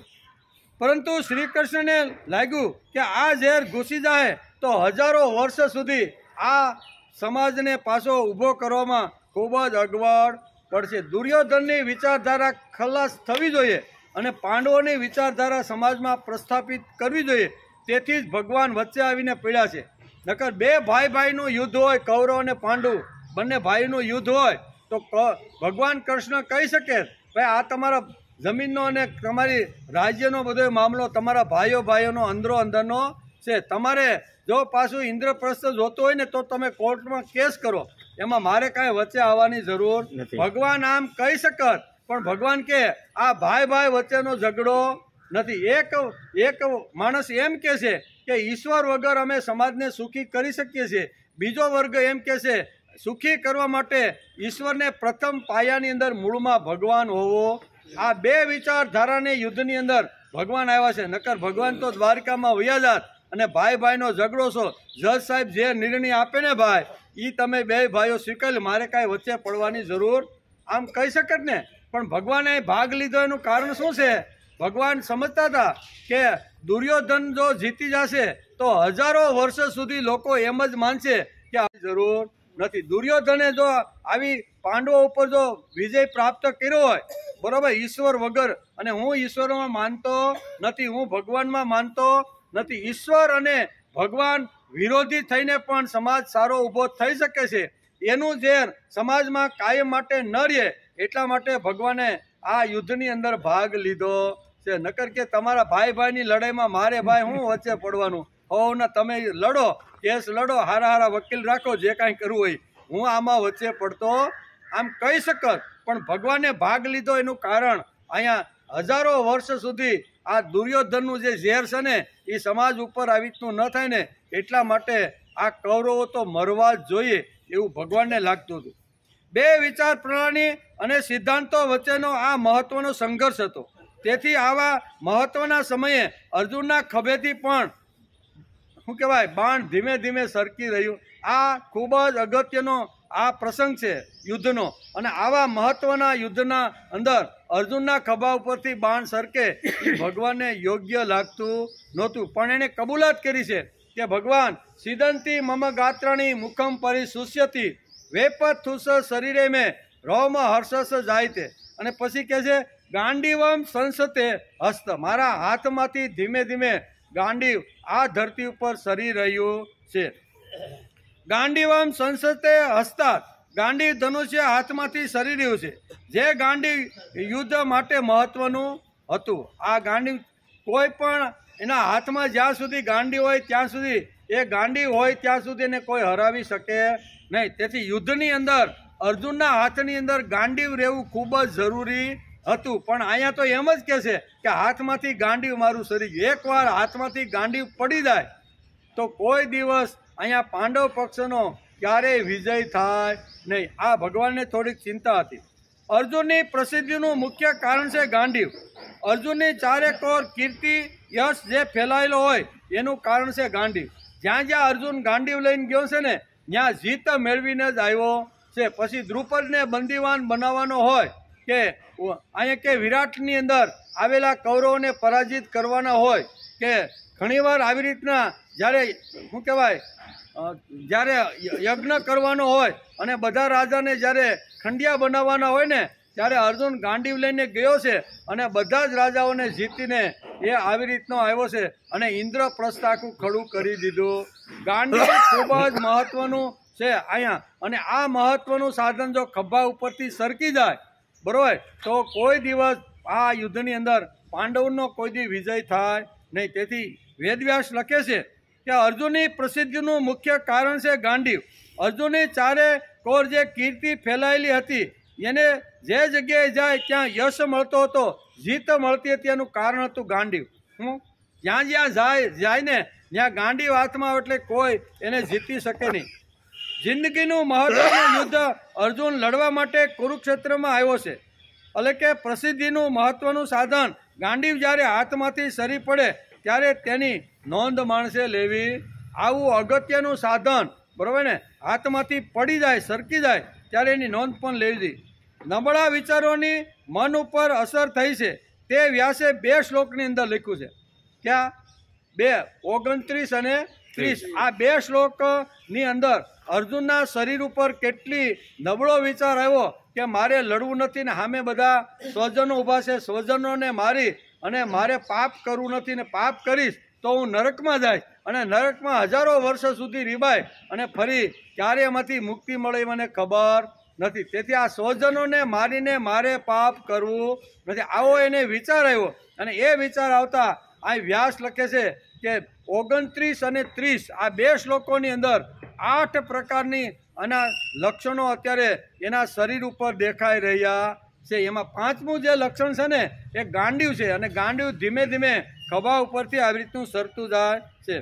પરંતુ શ્રી કૃષ્ણને લાગ્યું કે આ ઝેર ઘૂસી જાય તો હજારો વર્ષ સુધી આ સમાજને પાછો ઊભો કરવામાં ખૂબ જ અગવડ પડશે. દુર્યોધનની વિચારધારા ખલાસ થવી જોઈએ અને પાંડવોની વિચારધારા સમાજમાં પ્રસ્થાપિત કરવી જોઈએ. તેથી જ ભગવાન વચ્ચે આવીને પડ્યા છે. નકર બે ભાઈનું યુદ્ધ હોય, કૌરવ અને પાંડવ બંને ભાઈનું યુદ્ધ હોય તો ભગવાન કૃષ્ણ કહી શકે ભાઈ આ તમારા જમીનનો અને તમારી રાજ્યનો બધો મામલો તમારા ભાઈઓનો અંદરનો છે. તમારે જો પાછું ઇન્દ્રપ્રસ્થ જોતો હોય ને તો તમે કોર્ટમાં કેસ કરો, એમાં મારે કાંઈ વચ્ચે આવવાની જરૂર નથી. ભગવાન આમ કહી શકત, પણ ભગવાન કે આ ભાઈ વચ્ચેનો ઝઘડો નથી. એક માણસ એમ કે છે કે ઈશ્વર વગર અમે સમાજને સુખી કરી શકીએ છીએ. બીજો વર્ગ એમ કે છે સુખી કરવા માટે ઈશ્વરને પ્રથમ પાયાની અંદર મૂળમાં ભગવાન હોવો. આ બે વિચારધારાને યુદ્ધની અંદર ભગવાન આવ્યા છે. નકર ભગવાન તો દ્વારકામાં વયા જાત અને ભાઈનો ઝઘડો છો. જજ સાહેબ જે નિર્ણય આપે ને ભાઈ, એ તમે બે ભાઈઓ સ્વીકારી, મારે કાંઈ વચ્ચે પડવાની જરૂર આમ કહી શકે ને. પણ ભગવાને ભાગ લીધો એનું કારણ શું છે? ભગવાન સમજતા હતા કે દુર્યોધન જો જીતી જશે તો હજારો વર્ષ સુધી લોકો એમ જ માનશે કે આ જરૂર નથી. દુર્યોધને જો આવી પાંડવો ઉપર જો વિજય પ્રાપ્ત કર્યો હોય, બરોબર, ઈશ્વર વગર, અને હું ઈશ્વરમાં માનતો નથી, હું ભગવાનમાં માનતો નથી. ઈશ્વર અને ભગવાન વિરોધી થઈને પણ સમાજ સારો ઊભો થઈ શકે છે. એનું ઝેર સમાજમાં કાયમ માટે ન રહે એટલા માટે ભગવાને આ યુદ્ધની અંદર ભાગ લીધો છે. નકર કે તમારા ભાઈની લડાઈમાં મારે ભાઈ હું વચ્ચે પડવાનું? હોવ ને તમે લડો, કેસ લડો, હારા વકીલ રાખો, જે કાંઈ કરવું હોય, હું આમાં વચ્ચે પડતો આમ કહી શકત. પણ ભગવાને ભાગ લીધો એનું કારણ અહીંયા હજારો વર્ષ સુધી આ દુર્યોધનનું જે ઝેર છે ને એ સમાજ ઉપર આવી રીતનું ન થાય ને એટલા માટે આ કૌરવો તો મરવા જ જોઈએ એવું ભગવાનને લાગતું હતું. બે વિચાર પ્રણાલી અને સિદ્ધાંતો વચ્ચેનો આ મહત્વનો સંઘર્ષ હતો. તેથી આવા મહત્વના સમયે અર્જુનના ખભેથી પણ શું કહેવાય બાણ ધીમે ધીમે સરકી રહ્યું. આ ખૂબ જ અગત્યનો આ પ્રસંગ છે યુદ્ધનો. અને આવા મહત્વના યુદ્ધના અંદર અર્જુનના ખભા ઉપરથી બાણ સરકે એ ભગવાનને યોગ્ય લાગતું નહોતું. પણ એણે કબૂલાત કરી છે કે ભગવાન સિદંતી મમ ગાત્રાણી મુખમ પરિશુષ્યતિ વેપથુસ શરીરે મેં રોમ હર્ષસ જાયતે. અને પછી કહે છે ગાંડીવમ સંસતે હસ્ત, મારા હાથમાંથી ધીમે ધીમે ગાંડીવ આ ધરતી ઉપર સરી રહ્યું છે. ગાંડીવમ સંસતે હસ્તાત, ગાંડીવ ધનુષ્ય હાથમાંથી સરી રહ્યું છે. જે ગાંડીવ યુદ્ધ માટે મહત્વનું હતું, આ ગાંડીવ કોઈ પણ એના હાથમાં જ્યાં સુધી ગાંડીવ હોય ત્યાં સુધી, એ ગાંડીવ હોય ત્યાં સુધી એને કોઈ હરાવી શકે નહીં. તેથી યુદ્ધની અંદર અર્જુનના હાથની અંદર ગાંડીવ રહેવું ખૂબ જ જરૂરી હતું. પણ અહીંયા તો એમ જ કહે છે કે હાથમાંથી ગાંડીવ મારું સરી ગયું. એકવાર હાથમાંથી ગાંડીવ પડી જાય તો કોઈ દિવસ અહીંયા પાંડવ પક્ષનો ક્યારેય વિજય થાય નહીં. આ ભગવાનને થોડીક ચિંતા હતી. અર્જુનની પ્રસિદ્ધિનું મુખ્ય કારણ છે ગાંડીવ. અર્જુનની ચારેકોર કીર્તિ યશ જે ફેલાયેલો હોય એનું કારણ છે ગાંડીવ. જ્યાં જ્યાં અર્જુન ગાંડીવ લઈને ગયો છે ને ત્યાં જીત મેળવીને જ આવ્યો છે. પછી દ્રુપદને બંદીવાન બનાવવાનો હોય કે અહીંયા કે વિરાટની અંદર આવેલા કૌરવોને પરાજિત કરવાના હોય કે ઘણીવાર આવી રીતના જ્યારે શું કહેવાય જ્યારે યજ્ઞ કરવાનો હોય અને બધા રાજાને જ્યારે ખંડિયા બનાવવાના હોય ને ત્યારે અર્જુન ગાંડીવ લઈને ગયો છે અને બધા જ રાજાઓને જીતીને એ આવી રીતનો આવ્યો છે અને ઇન્દ્રપ્રસ્થ આખું ખડું કરી દીધું. ગાંડીવ ખૂબ જ મહત્વનું છે અહીંયા. અને આ મહત્વનું સાધન જો ખભા ઉપરથી સરકી જાય બરોબર તો કોઈ દિવસ આ યુદ્ધની અંદર પાંડવનો કોઈ દી વિજય થાય નહીં. તેથી વેદવ્યાસ લખે છે કે અર્જુનની પ્રસિદ્ધિનું મુખ્ય કારણ છે ગાંડીવ. અર્જુનની ચારે કોર જે કીર્તિ ફેલાયેલી હતી એને જે જગ્યાએ જાય ત્યાં યશ મળતો હતો, જીત મળતી હતી, એનું કારણ હતું ગાંડીવ. જ્યાં જ્યાં જાય ને ત્યાં ગાંડીવ હાથમાં એટલે કોઈ એને જીતી શકે નહીં. જિંદગીનું મહત્વનું યુદ્ધ અર્જુન લડવા માટે કુરુક્ષેત્રમાં આવ્યો છે. એટલે કે પ્રસિદ્ધિનું મહત્વનું સાધન ગાંડીવ જ્યારે હાથમાંથી સરી પડે ત્યારે તેની નોંધ માણસે લેવી. આવું અગત્યનું સાધન બરોબર ને હાથમાંથી પડી જાય સરકી જાય ત્યારે એની નોંધ પણ લેવી. નબળા વિચારોની મન ઉપર અસર થઈ છે તે વ્યાસે 2 શ્લોકની અંદર લખ્યું છે. ક્યાં 29 અને 30 આ 2 શ્લોકની અંદર અર્જુનના શરીર ઉપર કેટલી નબળો વિચાર આવ્યો કે મારે લડવું નથી ને સામે બધા સ્વજનો ઊભા છે, સ્વજનોને મારી અને મારે પાપ કરવું નથી ને પાપ કરીશ તો હું નરકમાં જાય અને નરકમાં હજારો વર્ષ સુધી રીબાય અને ફરી ક્યારે એમાંથી મુક્તિ મળે મને ખબર નથી. તેથી આ સ્વજનોને મારીને મારે પાપ કરવું નથી, આવો એને વિચાર આવ્યો. અને એ વિચાર આવતા આ વ્યાસ લખે છે કે 29 અને 30 આ 2 શ્લોકોની અંદર 8 પ્રકારની આના લક્ષણો અત્યારે એના શરીર ઉપર દેખાઈ રહ્યા છે. એમાં 5મું જે લક્ષણ છે ને એ ગાંડીવ છે અને ગાંડીવ ધીમે ધીમે ખભા ઉપરથી આવી રીતનું સરતું જાય છે.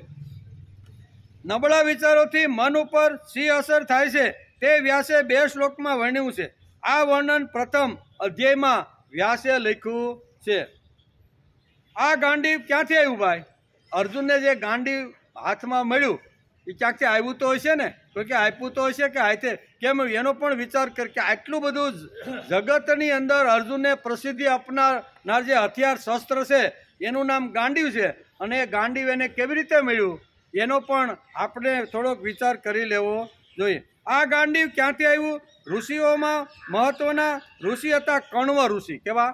નબળા વિચારોથી મન ઉપર શી અસર થાય છે તે વ્યાસે 2 શ્લોકમાં વર્ણ્યું છે. આ વર્ણન પ્રથમ અધ્યાયમાં વ્યાસે લખ્યું છે. આ ગાંડીવ ક્યાંથી આવ્યું ભાઈ? અર્જુનને જે ગાંડીવ હાથમાં મળ્યું એ ક્યાંકથી આવ્યું તો હશે ને, કોઈ કે આપ્યું તો હશે કે હાથે કેમ? એનો પણ વિચાર કર કે આટલું બધું જગતની અંદર અર્જુનને પ્રસિદ્ધિ આપનાર જે હથિયાર શસ્ત્ર છે એનું નામ ગાંડીવ છે અને એ ગાંડીવ એને કેવી રીતે મળ્યું એનો પણ આપણે થોડોક વિચાર કરી લેવો જોઈએ. આ ગાંડીવ ક્યાંથી આવ્યું? ઋષિઓમાં મહત્વના ઋષિ હતા કણવ ઋષિ. કેવા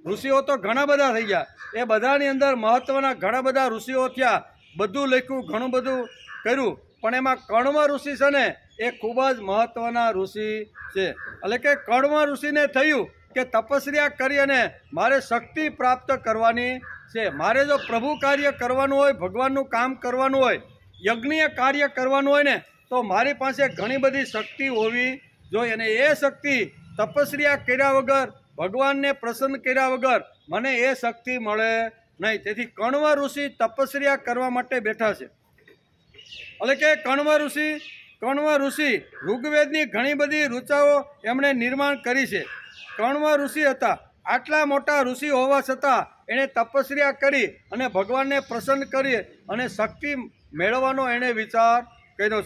ઋષિઓ તો ઘણા બધા થઈ ગયા, એ બધાની અંદર મહત્વના ઘણા બધા ઋષિઓ થયા, બધું લખ્યું, ઘણું બધું કર્યું, પણ એમાં કણવ ઋષિ છે ને એ ખૂબ જ મહત્વના ઋષિ છે. એટલે કે કણવ ઋષિને થયું કે તપસ્યા કરી અને મારે શક્તિ પ્રાપ્ત કરવાની છે, મારે જો પ્રભુ કાર્ય કરવાનું હોય, ભગવાનનું કામ કરવાનું હોય, યજ્ઞીય કાર્ય કરવાનું હોય ને તો મારી પાસે ઘણી બધી શક્તિ હોવી જોઈએ અને એ શક્તિ તપસ્યા કર્યા વગર, ભગવાનને પ્રસન્ન કર્યા વગર મને એ શક્તિ મળે નહીં. તેથી કણવ ઋષિ તપસ્યા કરવા માટે બેઠા છે. એટલે કે કણવ ઋષિ ઋગ્વેદની ઘણી બધી ઋચાઓ એમણે નિર્માણ કરી છે. કણવ ઋષિ હતા, આટલા મોટા ઋષિ હોવા છતાં એણે તપસ્યા કરી અને ભગવાનને પ્રસન્ન કરી અને શક્તિ મેળવવાનો એણે વિચાર કર્યો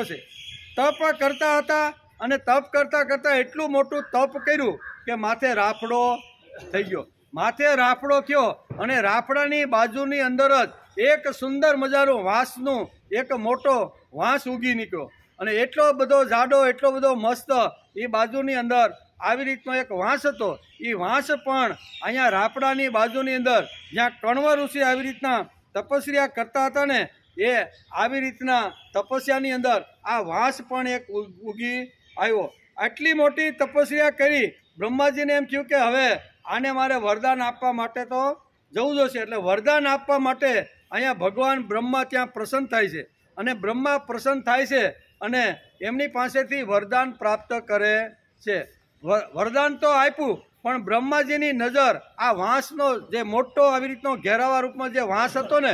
છે. તપ કરતા હતા અને તપ કરતાં કરતાં એટલું મોટું તપ કર્યું કે માથે રાફડો થઈ ગયો. માથે રાફડો થયો અને રાફડાની બાજુની અંદર જ એક સુંદર મજાનો વાંસનો એક મોટો વાંસ ઉગી નીકળ્યો અને એટલો બધો જાડો એટલો બધો મસ્ત એ બાજુની અંદર આવી રીતનો એક વાંસ હતો. એ વાંસ પણ અહીંયા રાપડાની બાજુની અંદર જ્યાં કણવ ઋષિ આવી રીતના તપસ્યા કરતા હતા ને એ આવી રીતના તપસ્યાની અંદર આ વાંસ પણ એક ઉગી આવ્યો. આટલી મોટી તપસ્યા કરી બ્રહ્માજીને એમ થયું કે હવે આને મારે વરદાન આપવા માટે તો જવું જોશે. એટલે વરદાન આપવા માટે અહીંયા ભગવાન બ્રહ્મા ત્યાં પ્રસન્ન થાય છે અને બ્રહ્મા પ્રસન્ન થાય છે અને એમની પાસેથી વરદાન પ્રાપ્ત કરે છે. વરદાન તો આપ્યું પણ બ્રહ્માજીની નજર આ વાંસનો જે મોટો આવી રીતનો ઘેરાવા રૂપમાં જે વાંસ હતો ને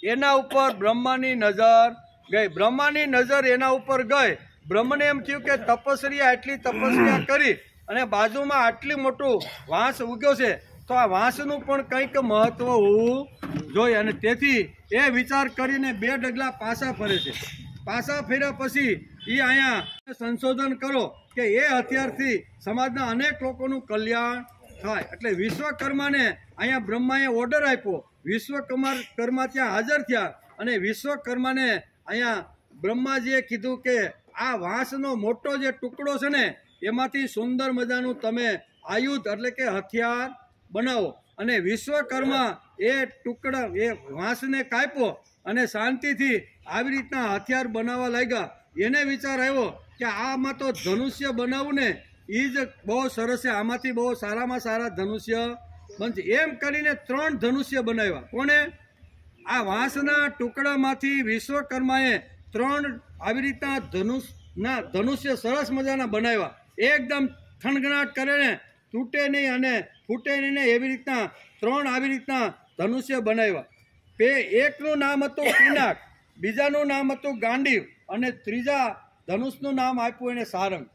એના ઉપર બ્રહ્માની નજર ગઈ. બ્રહ્માની નજર એના ઉપર ગઈ. બ્રહ્મને એમ થયું કે તપસ્યા એટલી તપસ્યા કરી અને બાજુમાં આટલી મોટું વાંસ ઉગ્યો છે તો આ વાંસનું પણ કંઈક મહત્વ હોવું જોઈએ. અને તેથી એ વિચાર કરીને 2 ડગલા પાછા ફરે છે. પાછા ફર્યા પછી એ અહીંયા સંશોધન કરો કે એ હથિયારથી સમાજના અનેક લોકોનું કલ્યાણ થાય. એટલે વિશ્વકર્માને અહીંયા બ્રહ્માએ ઓર્ડર આપ્યો. વિશ્વકર્મા ત્યાં હાજર થયા અને વિશ્વકર્માને અહીંયા બ્રહ્માજીએ કીધું કે આ વાંસનો મોટો જે ટુકડો છે ને એમાંથી સુંદર મજાનું તમે આયુધ એટલે કે હથિયાર બનાવો. અને વિશ્વકર્મા એ ટુકડા એ વાંસને કાપ્યો અને શાંતિથી આવી રીતના હથિયાર બનાવવા લાગ્યા. એને વિચાર આવ્યો કે આમાં તો ધનુષ્ય બનાવવું ને એ જ બહુ સરસ છે, આમાંથી બહુ સારામાં સારા ધનુષ્ય બનશે. એમ કરીને 3 ધનુષ્ય બનાવ્યા. કોણે? આ વાંસના ટુકડામાંથી વિશ્વકર્માએ 3 આવી રીતના ધનુષ્ય સરસ મજાના બનાવ્યા. એકદમ થણગણાટ કરે ને તૂટે નહીં અને ફૂટે નહીં ને એવી રીતના 3 આવી રીતના ધનુષ્ય બનાવ્યા. એકનું નામ હતું પિનાક, બીજાનું નામ હતું ગાંડીવ અને ત્રીજા ધનુષનું નામ આપ્યું એને સારંગ.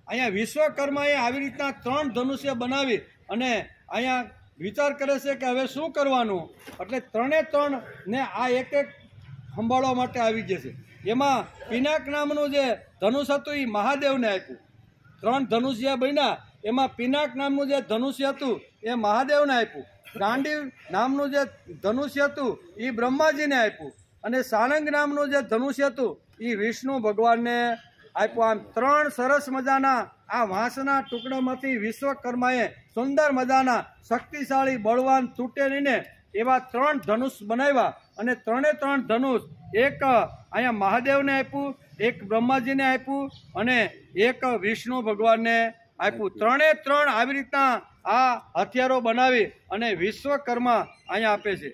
અહીંયા વિશ્વકર્માએ આવી રીતના 3 ધનુષ્ય બનાવી અને અહીંયા વિચાર કરે છે કે હવે શું કરવાનું. એટલે 3 ને આ એક સંભાળવા માટે આવી જશે. એમાં પિનાક નામનું જે ધનુષ હતું એ મહાદેવને આપ્યું. 3 ધનુષ્ય બન્યા એમાં પિનાક નામનું જે ધનુષ્ય હતું એ મહાદેવને આપ્યું. ગાંડીવ નામનું જે ધનુષ્ય હતું એ બ્રહ્માજીને આપ્યું અને સારંગ નામનું જે ધનુષ્ય હતું એ વિષ્ણુ ભગવાનને આપ્યું. આમ 3 સરસ મજાના આ વાંસના ટુકડામાંથી વિશ્વકર્માએ સુંદર મજાના શક્તિશાળી બળવાન તૂટે નહીં ને એવા 3 ધનુષ બનાવ્યા. અને 3 ધનુષ એક અહીંયા મહાદેવને આપ્યું, એક બ્રહ્માજીને આપ્યું અને એક વિષ્ણુ ભગવાનને આપ્યું. 3 આવી રીતના આ હથિયારો બનાવી અને વિશ્વકર્મા અહીંયા આપે છે.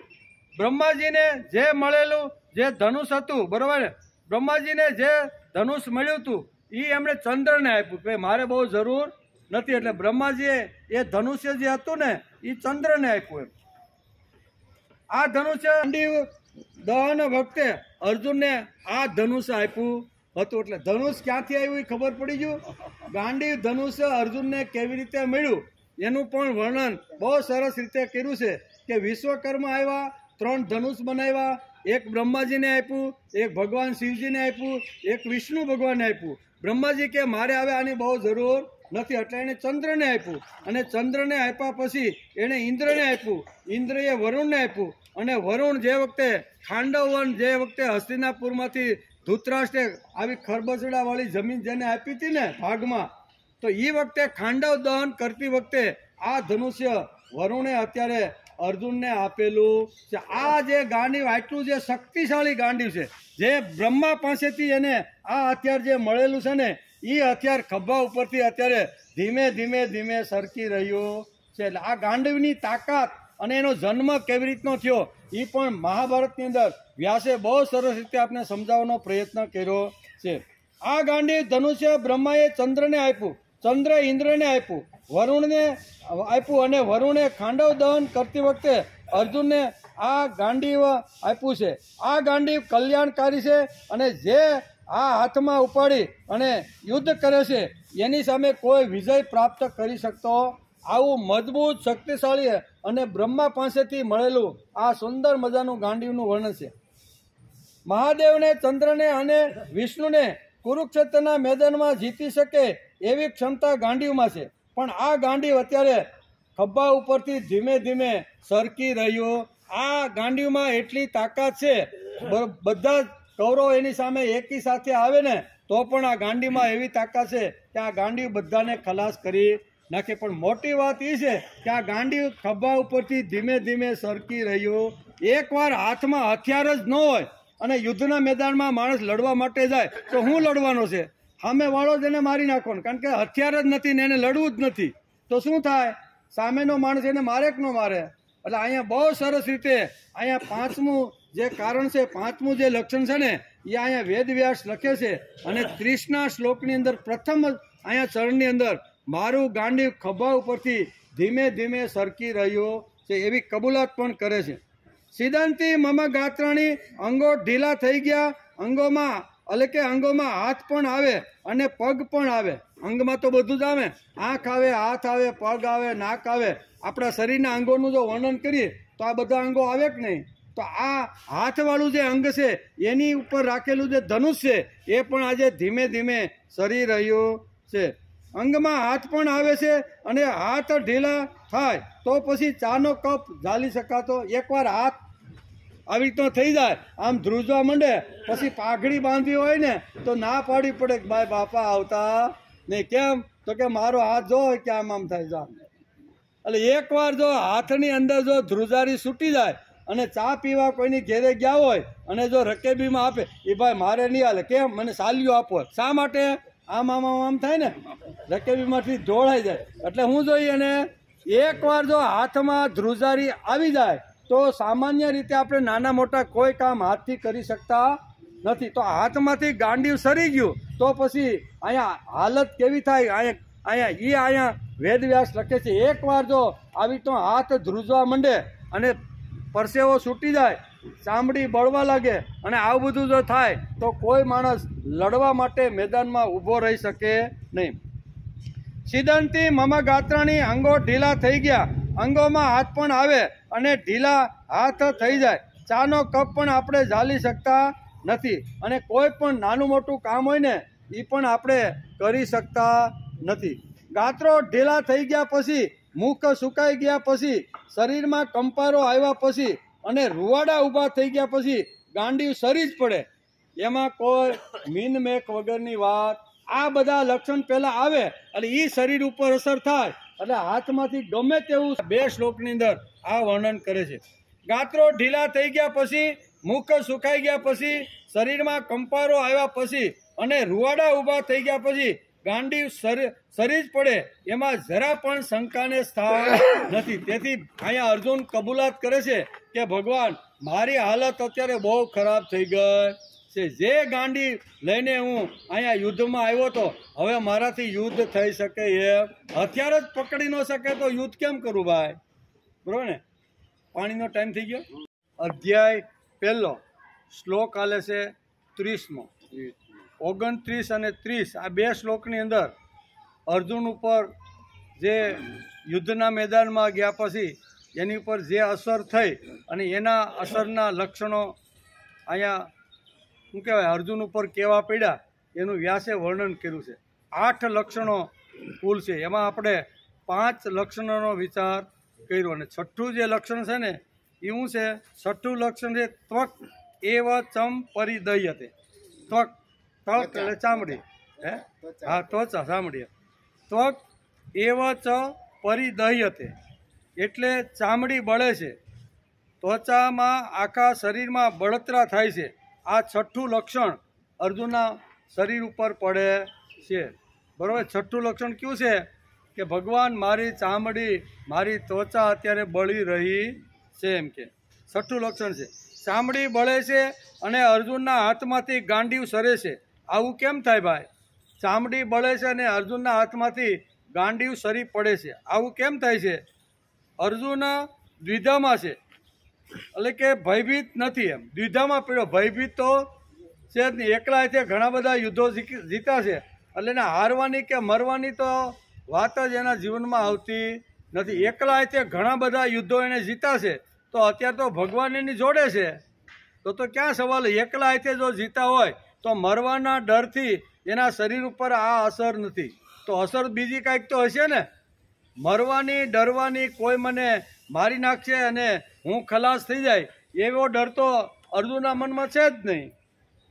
બ્રહ્માજીને જે મળેલું જે ધનુષ હતું બરાબર, બ્રહ્માજીને જે ધનુષ મળ્યું હતું એ એમણે ચંદ્રને આપ્યું કે મારે બહુ જરૂર નથી. એટલે બ્રહ્માજીએ એ ધનુષ્ય જે હતું ને એ ચંદ્રને આપ્યું. એમ આ ધનુષ્ય દહન વખતે અર્જુનને આ ધનુષ્ય આપ્યું હતું. એટલે ધનુષ ક્યાંથી આવ્યું એ ખબર પડી ગયું. ગાંડીવ ધનુષ્ય અર્જુનને કેવી રીતે મળ્યું એનું પણ વર્ણન બહુ સરસ રીતે કર્યું છે કે વિશ્વકર્મા આવ્યા, 3 ધનુષ બનાવ્યા, એક બ્રહ્માજીને આપ્યું, એક ભગવાન શિવજીને આપ્યું, એક વિષ્ણુ ભગવાનને આપ્યું. બ્રહ્માજી કે મારે હવે આની બહુ જરૂર નથી એટલે એણે ચંદ્રને આપ્યું અને ચંદ્રને આપ્યા પછી એણે ઇન્દ્રને આપ્યું, ઇન્દ્રએ વરુણને આપ્યું અને વરુણ જે વખતે ખાંડવવન જે વખતે હસ્તિનાપુરમાંથી ધૃતરાષ્ટ્રે આવી ખરબચડાવાળી જમીન જેને આપી હતી ને ભાગમાં, તો એ વખતે ખાંડવ દહન કરતી વખતે આ ધનુષ્ય વરુણે અત્યારે અર્જુનને આપેલું છે. આ જે ગાંડીવ આટલું જે શક્તિશાળી ગાંડીવ છે જે બ્રહ્મા પાસેથી એને આ હથિયાર જે મળેલું છે ને એ હથિયાર ખભા ઉપરથી અત્યારે ધીમે ધીમે ધીમે સરકી રહ્યું છે. એટલે આ ગાંડીવની તાકાત અને એનો જન્મ કેવી રીતનો થયો એ પણ મહાભારતની અંદર વ્યાસે બહુ સરસ રીતે આપણે સમજાવવાનો પ્રયત્ન કર્યો છે. આ ગાંડીવ ધનુષ્ય બ્રહ્માએ ચંદ્રને આપ્યું, ચંદ્ર ઇન્દ્રને આપ્યું, વરુણને આપ્યું અને વરુણે ખાંડવ દહન કરતી વખતે અર્જુનને આ ગાંડીવ આપ્યું છે. આ ગાંડીવ કલ્યાણકારી છે અને જે આ હાથમાં ઉપાડી અને યુદ્ધ કરે છે એની સામે કોઈ વિજય પ્રાપ્ત કરી શકતો. આવું મજબૂત શક્તિશાળી અને બ્રહ્મા પાસેથી મળેલું આ સુંદર મજાનું ગાંડીવનું વર્ણન છે. મહાદેવને, ચંદ્રને અને વિષ્ણુને કુરુક્ષેત્રના મેદાનમાં જીતી શકે એવી ક્ષમતા ગાંડીવમાં છે. પણ આ ગાંડીવ અત્યારે ખભા ઉપરથી ધીમે ધીમે સરકી રહ્યો આ ગાંડીવમાં એટલી તાકાત છે, બધા કૌરવ એની સામે એકી સાથે આવે ને તો પણ આ ગાંડીમાં એવી તાકાત છે કે આ ગાંડીવ બધાને ખલાસ કરી નાખે. પણ મોટી વાત એ છે કે આ ગાંડીવ ખભા ઉપરથી ધીમે ધીમે સરકી રહ્યું. એકવાર હાથમાં હથિયાર જ ન હોય અને યુદ્ધના મેદાનમાં માણસ લડવા માટે જાય તો હું લડવાનો છે? સામે વાળો જ એને મારી નાખવાનો, કારણ કે હથિયાર જ નથી ને એને લડવું જ નથી. તો શું થાય? સામેનો માણસ એને મારે કે ન મારે? એટલે અહીંયા બહુ સરસ રીતે અહીંયા પાંચમું જે કારણ છે, પાંચમું જે લક્ષણ છે ને એ અહીંયા વેદવ્યાસ લખે છે. અને 30ના શ્લોકની અંદર પ્રથમ અહીંયા ચરણની અંદર મારું ગાંડીવ ખભા ઉપરથી ધીમે ધીમે સરકી રહ્યું છે એવી કબૂલાત પણ કરે છે. સિદ્ધાંતિ મમ ગાત્રાણી, અંગો ઢીલા થઈ ગયા. અંગોમાં એટલે કે અંગોમાં હાથ પણ આવે અને પગ પણ આવે. અંગમાં તો બધું જ આવે, આંખ આવે, હાથ આવે, પગ આવે, નાક આવે. આપણા શરીરના અંગોનું જો વર્ણન કરીએ તો આ બધા અંગો આવે કે નહીં? તો આ હાથવાળું જે અંગ છે એની ઉપર રાખેલું જે ધનુષ છે એ પણ આજે ધીમે ધીમે સરી રહ્યું છે. અંગમાં હાથ પણ આવે છે અને હાથ ઢીલા થાય તો પછી ચાનો કપ ઝાલી શકાતો. એકવાર હાથ આવી રીતનો થઈ જાય, આમ ધ્રુજવા માંડે, પછી પાઘડી બાંધવી હોય ને તો ના પાડવી પડે કે ભાઈ બાપા આવતા નહીં. કેમ? તો કે મારો હાથ જો કે આમ થાય જા. એટલે એકવાર જો હાથની અંદર જો ધ્રુજારી છૂટી જાય અને ચા પીવા કોઈની ઘેરે ગયા હોય અને જો રકેબીમાં આપે, એ ભાઈ મારે નહીં હાલે. કેમ? મને સાલિયો આપો. શા માટે? આમ આમ આમ આમ થાય ને, રકેબીમાંથી ઢોળાઈ જાય. એટલે હું જોઈએ ને એકવાર જો હાથમાં ધ્રુજારી આવી જાય તો સામાન્ય રીતે આપણે નાના મોટા કોઈ કામ હાથથી કરી શકતા નથી. તો હાથમાંથી ગાંડીવ સરી ગયું તો પછી અહીંયા હાલત કેવી થાય? અહીંયા વેદવ્યાસ લખે છે એકવાર જો આવી તો હાથ ધ્રુજવા માંડે અને પરસેવો છૂટી જાય, ચામડી બળવા લાગે અને આવું બધું જો થાય તો કોઈ માણસ લડવા માટે મેદાનમાં ઊભો રહી શકે નહીં. સિદ્ધાંતિ મમ ગાત્રાણી, અંગો ઢીલા થઈ ગયા. અંગોમાં હાથ પણ આવે અને ઢીલા હાથ થઈ જાય. ચાનો કપ પણ આપણે ઝાલી શકતા નથી અને કોઈ પણ નાનું મોટું કામ હોય ને એ પણ આપણે કરી શકતા નથી. ગાત્રો ઢીલા થઈ ગયા પછી, મુખ સુકાઈ ગયા પછી, શરીરમાં કંપારો આવ્યા પછી અને રૂવાડા ઊભા થઈ ગયા પછી ગાંડીવ સરી જ પડે. એમાં કોઈ મીનમેક વગરની વાત. આ બધા લક્ષણ પહેલા આવે એટલે એ શરીર ઉપર અસર થાય એટલે હાથમાંથી ગમે તેવું 2 શ્લોકની અંદર આ વર્ણન કરે છે. ગાત્રો ઢીલા થઈ ગયા પછી, મુખ સુકાઈ ગયા પછી, શરીરમાં કંપારો આવ્યા પછી અને રૂવાડા ઊભા થઈ ગયા પછી ગાંડીવ સરી જ પડે. એમાં જરા પણ શંકાને સ્થાન નથી. તેથી અહીંયા અર્જુન કબૂલાત કરે છે કે ભગવાન મારી હાલત અત્યારે બહુ ખરાબ થઈ ગઈ છે. જે ગાંડી લઈને હું અહીંયા યુદ્ધમાં આવ્યો હતો હવે મારાથી યુદ્ધ થઈ શકે એમ હથિયાર જ પકડી ન શકે તો યુદ્ધ કેમ કરું ભાઈ? બરોબર ને? પાણીનો ટાઈમ થઈ ગયો. અધ્યાય 1 શ્લોક આલે છે 30મો. 29 અને 30 આ 2 શ્લોકની અંદર અર્જુન ઉપર જે યુદ્ધના મેદાનમાં ગયા પછી એની ઉપર જે અસર થઈ અને એના અસરના લક્ષણો અહીંયા શું કહેવાય અર્જુન ઉપર કેવા પડ્યા એનું વ્યાસે વર્ણન કર્યું છે. 8 લક્ષણો કુલ છે, એમાં આપણે 5 લક્ષણોનો વિચાર કર્યો અને છઠ્ઠું જે લક્ષણ છે ને એ શું છે? છઠ્ઠું લક્ષણ છે ત્વક એવ ચમ પરિદયતે. ત્વક, ત્વક એટલે ચામડી, હા ત્વચા ચામડી. ત્વક એવ ચ પરિદયતે એટલે ચામડી બળે છે, ત્વચામાં આખા શરીરમાં બળતરા થાય છે. આ છઠ્ઠું લક્ષણ અર્જુનના શરીર ઉપર પડે છે. બરાબર? છઠ્ઠું લક્ષણ કયું છે કે ભગવાન મારી ચામડી મારી ત્વચા અત્યારે બળી રહી છે એમ કે છઠ્ઠું લક્ષણ છે. ચામડી બળે છે અને અર્જુનના હાથમાંથી ગાંડીવ સરે છે. આવું કેમ થાય ભાઈ? ચામડી બળે છે અને અર્જુનના હાથમાંથી ગાંડીવ સરી પડે છે. આવું કેમ થાય છે? અર્જુન દ્વિધામાં છે, એટલે કે ભયભીત નથી. એમ દ્વિધામાં પડ્યો. ભયભીત તો છે જ નહીં. એકલા છે ઘણા બધા યુદ્ધો જીતા છે એટલે એને હારવાની કે મરવાની તો વાત જ એના જીવનમાં આવતી નથી. એકલા છે ઘણા બધા યુદ્ધો એને જીતા છે તો અત્યારે તો ભગવાન એની જોડે છે તો ક્યાં સવાલ? એકલા હાથે જો જીતા હોય તો મરવાના ડરથી એના શરીર ઉપર આ અસર નથી. તો અસર બીજી કાંઈક તો હશે ને? મરવાની ડરવાની કોઈ મને મારી નાખશે અને હું ખલાસ થઈ જાય એવો ડર તો અર્જુનના મનમાં છે જ નહીં.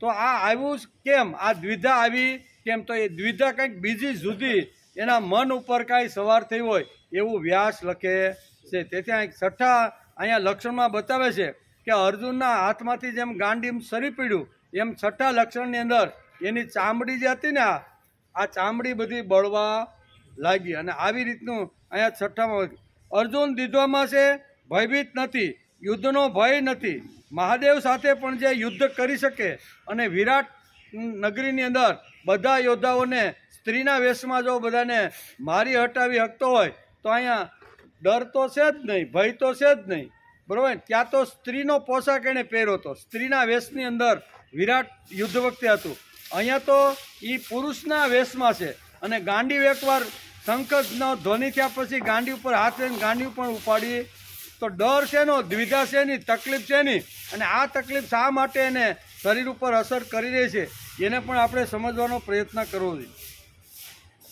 તો આ આવ્યું કેમ, આ દ્વિધા આવી કેમ? તો એ દ્વિધા કંઈક બીજી જુદી એના મન ઉપર કાંઈ સવાર થઈ હોય એવું વ્યાસ લખે છે. તેથી આ છઠ્ઠા અહીંયા લક્ષણમાં બતાવે છે કે અર્જુનના હાથમાંથી જેમ ગાંડીમ સરી પડ્યું એમ છઠ્ઠા લક્ષણની અંદર એની ચામડી જે હતી ને આ ચામડી બધી બળવા લાગી. અને આવી રીતનું અહીંયા છઠ્ઠામાં અર્જુન દ્વિધામાં છે, ભયભીત નથી, યુદ્ધનો ભય નથી, મહાદેવ સાથે પણ જે યુદ્ધ કરી શકે અને વિરાટ નગરીની અંદર બધા યોદ્ધાઓને સ્ત્રીના વેશમાં જો બધાને મારી હટાવી શકતો હોય તો અહીંયા ડર તો છે જ નહીં, ભય તો છે જ નહીં, બરાબર. ત્યાં તો સ્ત્રીનો પોશાક એણે પહેર્યો હતો, સ્ત્રીના વેશની અંદર વિરાટ યુદ્ધ વખતે હતું. અહીંયા તો એ પુરુષના વેશમાં છે અને ગાંડી એકવાર શંખનો ધ્વનિ થયા પછી ગાંડી ઉપર હાથ લઈને ગાંડી પણ ઉપાડી. તો ડર છે નો, દ્વિધા છે નહીં, તકલીફ છે નહીં. અને આ તકલીફ શા માટે એને શરીર ઉપર અસર કરી રહી છે એને પણ આપણે સમજવાનો પ્રયત્ન કરવો જોઈએ.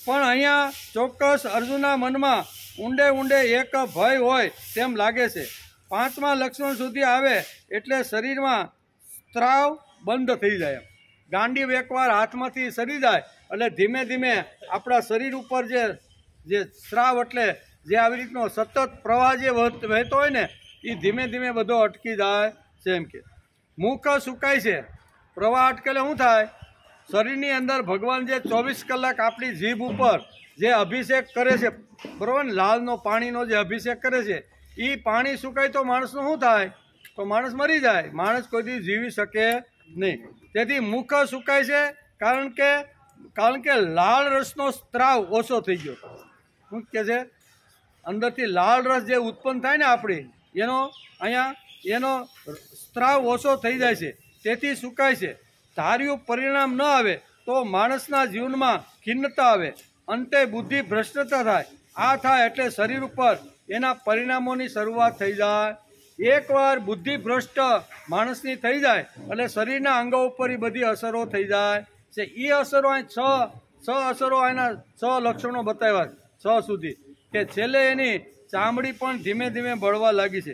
પણ અહીંયા ચોક્કસ અર્જુનના મનમાં ઊંડે ઊંડે એક ભય હોય તેમ લાગે છે. પાંચમા લક્ષણ સુધી આવે એટલે શરીરમાં સ્ત્રાવ બંધ થઈ જાય. ગાંડી એકવાર હાથમાંથી સરી જાય એટલે ધીમે ધીમે આપણા શરીર ઉપર જે સ્ત્રાવ એટલે જે આવી રીતનો સતત પ્રવાહ જે વહેતો હોય ને એ ધીમે ધીમે બધો અટકી જાય છે. એમ કે મુખ સુકાય છે, પ્રવાહ અટકેલે શું થાય? શરીરની અંદર ભગવાન જે 24 કલાક આપણી જીભ ઉપર જે અભિષેક કરે છે, બરાબર ને, લાલનો પાણીનો જે અભિષેક કરે છે એ પાણી સુકાય તો માણસનું શું થાય? તો માણસ મરી જાય, માણસ કોઈથી જીવી શકે નહીં. તેથી મુખ સુકાય છે કારણ કે લાળ રસનો સ્ત્રાવ ઓછો થઈ ગયો. શું કહે છે? અંદરથી લાળ રસ જે ઉત્પન્ન થાય ને આપણી એનો સ્ત્રાવ ઓછો થઈ જાય છે, તેથી સુકાય છે. ધાર્યું પરિણામ ન આવે તો માણસના જીવનમાં ખિન્નતા આવે, અંતે બુદ્ધિ ભ્રષ્ટતા થાય. આ થાય એટલે શરીર ઉપર એના પરિણામોની શરૂઆત થઈ જાય. એકવાર બુદ્ધિ ભ્રષ્ટ માણસની થઈ જાય એટલે શરીરના અંગો ઉપર એ બધી અસરો થઈ જાય છે. એ અસરો અહીં છ અસરો એના 6 લક્ષણો બતાવ્યા 6 સુધી, કે છેલ્લે એની ચામડી પણ ધીમે ધીમે બળવા લાગી છે,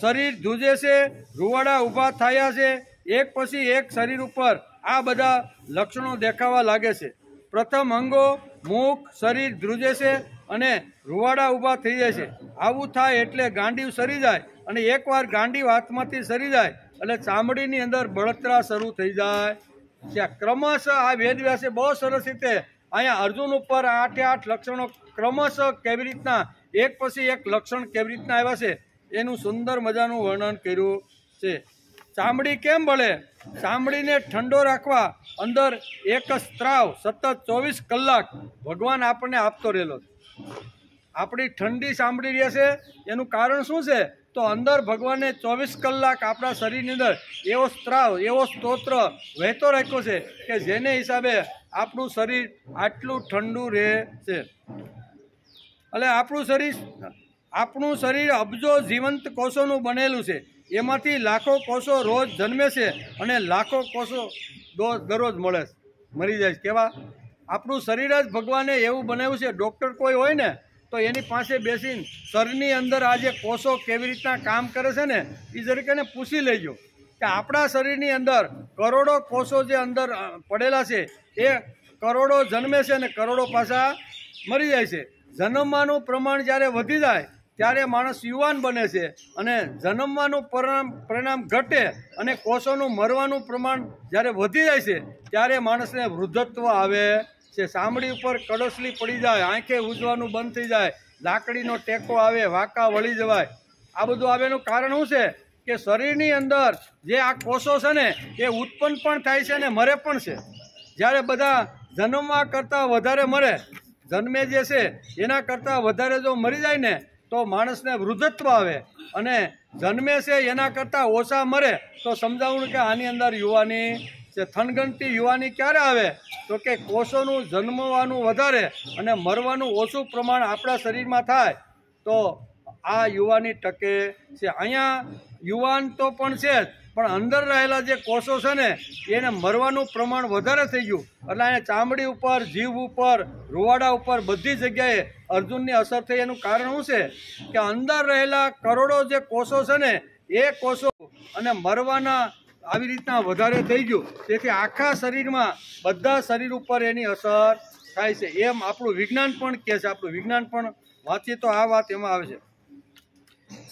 શરીર ધ્રુજે છે, રૂવાડા ઊભા થયા છે. એક પછી એક શરીર ઉપર આ બધા લક્ષણો દેખાવા લાગે છે. પ્રથમ અંગો મુખ, શરીર ધ્રુજે છે અને રૂવાડા ઊભા થઈ જાય છે. આવું થાય એટલે ગાંડીવ સરી જાય અને એકવાર ગાંડીવ હાથમાંથી સરી જાય એટલે ચામડીની અંદર બળતરા શરૂ થઈ જાય. ક્રમશઃ આ વેદવ્યાસે બહુ સરસ રીતે અહીંયા અર્જુન ઉપર 8 લક્ષણો ક્રમશઃ કેવી રીતના એક પછી એક લક્ષણ કેવી રીતના આવ્યા છે એનું સુંદર મજાનું વર્ણન કર્યું છે. ચામડી કેમ બળે? ચામડીને ઠંડો રાખવા અંદર એક સ્ત્રાવ સતત 24 કલાક ભગવાન આપણને આપતો રહેલો. આપણી ઠંડી ચામડી રહે છે એનું કારણ શું છે? તો અંદર ભગવાને 24 કલાક આપણા શરીરની અંદર એવો સ્ત્રાવ, એવો સ્તોત્ર વહેતો રાખ્યો છે કે જેને હિસાબે આપણું શરીર આટલું ઠંડુ રહે છે. એટલે આપણું શરીર અબજો જીવંત કોષોનું બનેલું છે. એમાંથી લાખો કોષો રોજ જન્મે છે અને લાખો કોષો દરરોજ મરી જાય છે. કેવા? આપણું શરીર જ ભગવાને એવું બનાવ્યું છે. ડૉક્ટર કોઈ હોય ને તો એની પાસે બેસીને શરીરની અંદર આ જે કોષો કેવી રીતના કામ કરે છે ને એ જરીક એને પૂછી લેજો કે આપણા શરીરની અંદર કરોડો કોષો જે અંદર પડેલા છે એ કરોડો જન્મે છે અને કરોડો પાછા મરી જાય છે. જન્મવાનું પ્રમાણ જ્યારે વધી જાય ત્યારે માણસ યુવાન બને છે અને જન્મવાનું પરિણામ ઘટે અને કોષોનું મરવાનું પ્રમાણ જ્યારે વધી જાય છે ત્યારે માણસને વૃદ્ધત્વ આવે છે. ચામડી ઉપર કડસલી પડી જાય, આંખે ઉજવાનું બંધ થઈ જાય, લાકડીનો ટેકો આવે, વાંકા વળી જવાય. આ બધું આવેનું કારણ શું છે? કે શરીરની અંદર જે આ કોષો છે ને એ ઉત્પન્ન પણ થાય છે અને મરે પણ છે. જ્યારે બધા જન્મવા કરતાં વધારે મરે, જન્મે જે છે એના કરતાં વધારે જો મરી જાય ને તો માણસને વૃદ્ધત્વ આવે, અને જન્મે છે એના કરતાં ઓછા મરે તો સમજાવું કે આની અંદર યુવાની છે. થનગનતી યુવાની ક્યારે આવે? તો કે કોષોનું જન્મવાનું વધારે અને મરવાનું ઓછું પ્રમાણ આપણા શરીરમાં થાય તો આ યુવાની ટકે છે. અહીંયા યુવાન તો પણ છે જ, પણ અંદર રહેલા જે કોષો છે ને એને મરવાનું પ્રમાણ વધારે થઈ ગયું. એટલે અહીંયા ચામડી ઉપર, જીવ ઉપર, રૂવાડા ઉપર બધી જગ્યાએ અર્જુનની અસર થઈ. એનું કારણ શું છે કે અંદર રહેલા કરોડો જે કોષો છે ને એ કોષો અને મરવાના આવી રીતના વધારે થઈ ગયું. તેથી આખા શરીરમાં બધા શરીર ઉપર એની અસર થાય છે. એમ આપણું વિજ્ઞાન પણ કહે છે. આપણું વિજ્ઞાન પણ વાંચીએ તો આ વાત એમાં આવે છે.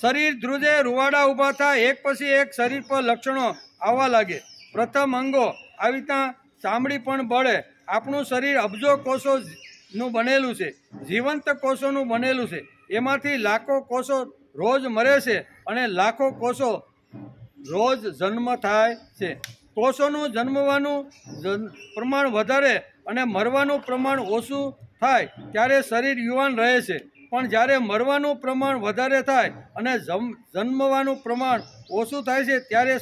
શરીર ધ્રુજે, રૂવાડા ઊભા થાય, એક પછી એક શરીર પર લક્ષણો આવવા લાગે. પ્રથમ અંગો આવી રીતના ચામડી પણ બળે. આપણું શરીર અબજો કોષોનું બનેલું છે, જીવંત કોષોનું બનેલું છે. એમાંથી લાખો કોષો રોજ મરે છે અને લાખો કોષો રોજ જન્મ થાય છે. કોષોનું જન્મવાનું પ્રમાણ વધારે અને મરવાનું પ્રમાણ ઓછું થાય ત્યારે શરીર યુવાન રહે છે. પણ જ્યારે મરવાનું પ્રમાણ વધારે થાય અને જન્મવાનું પ્રમાણ ઓછું થાય છે ત્યારે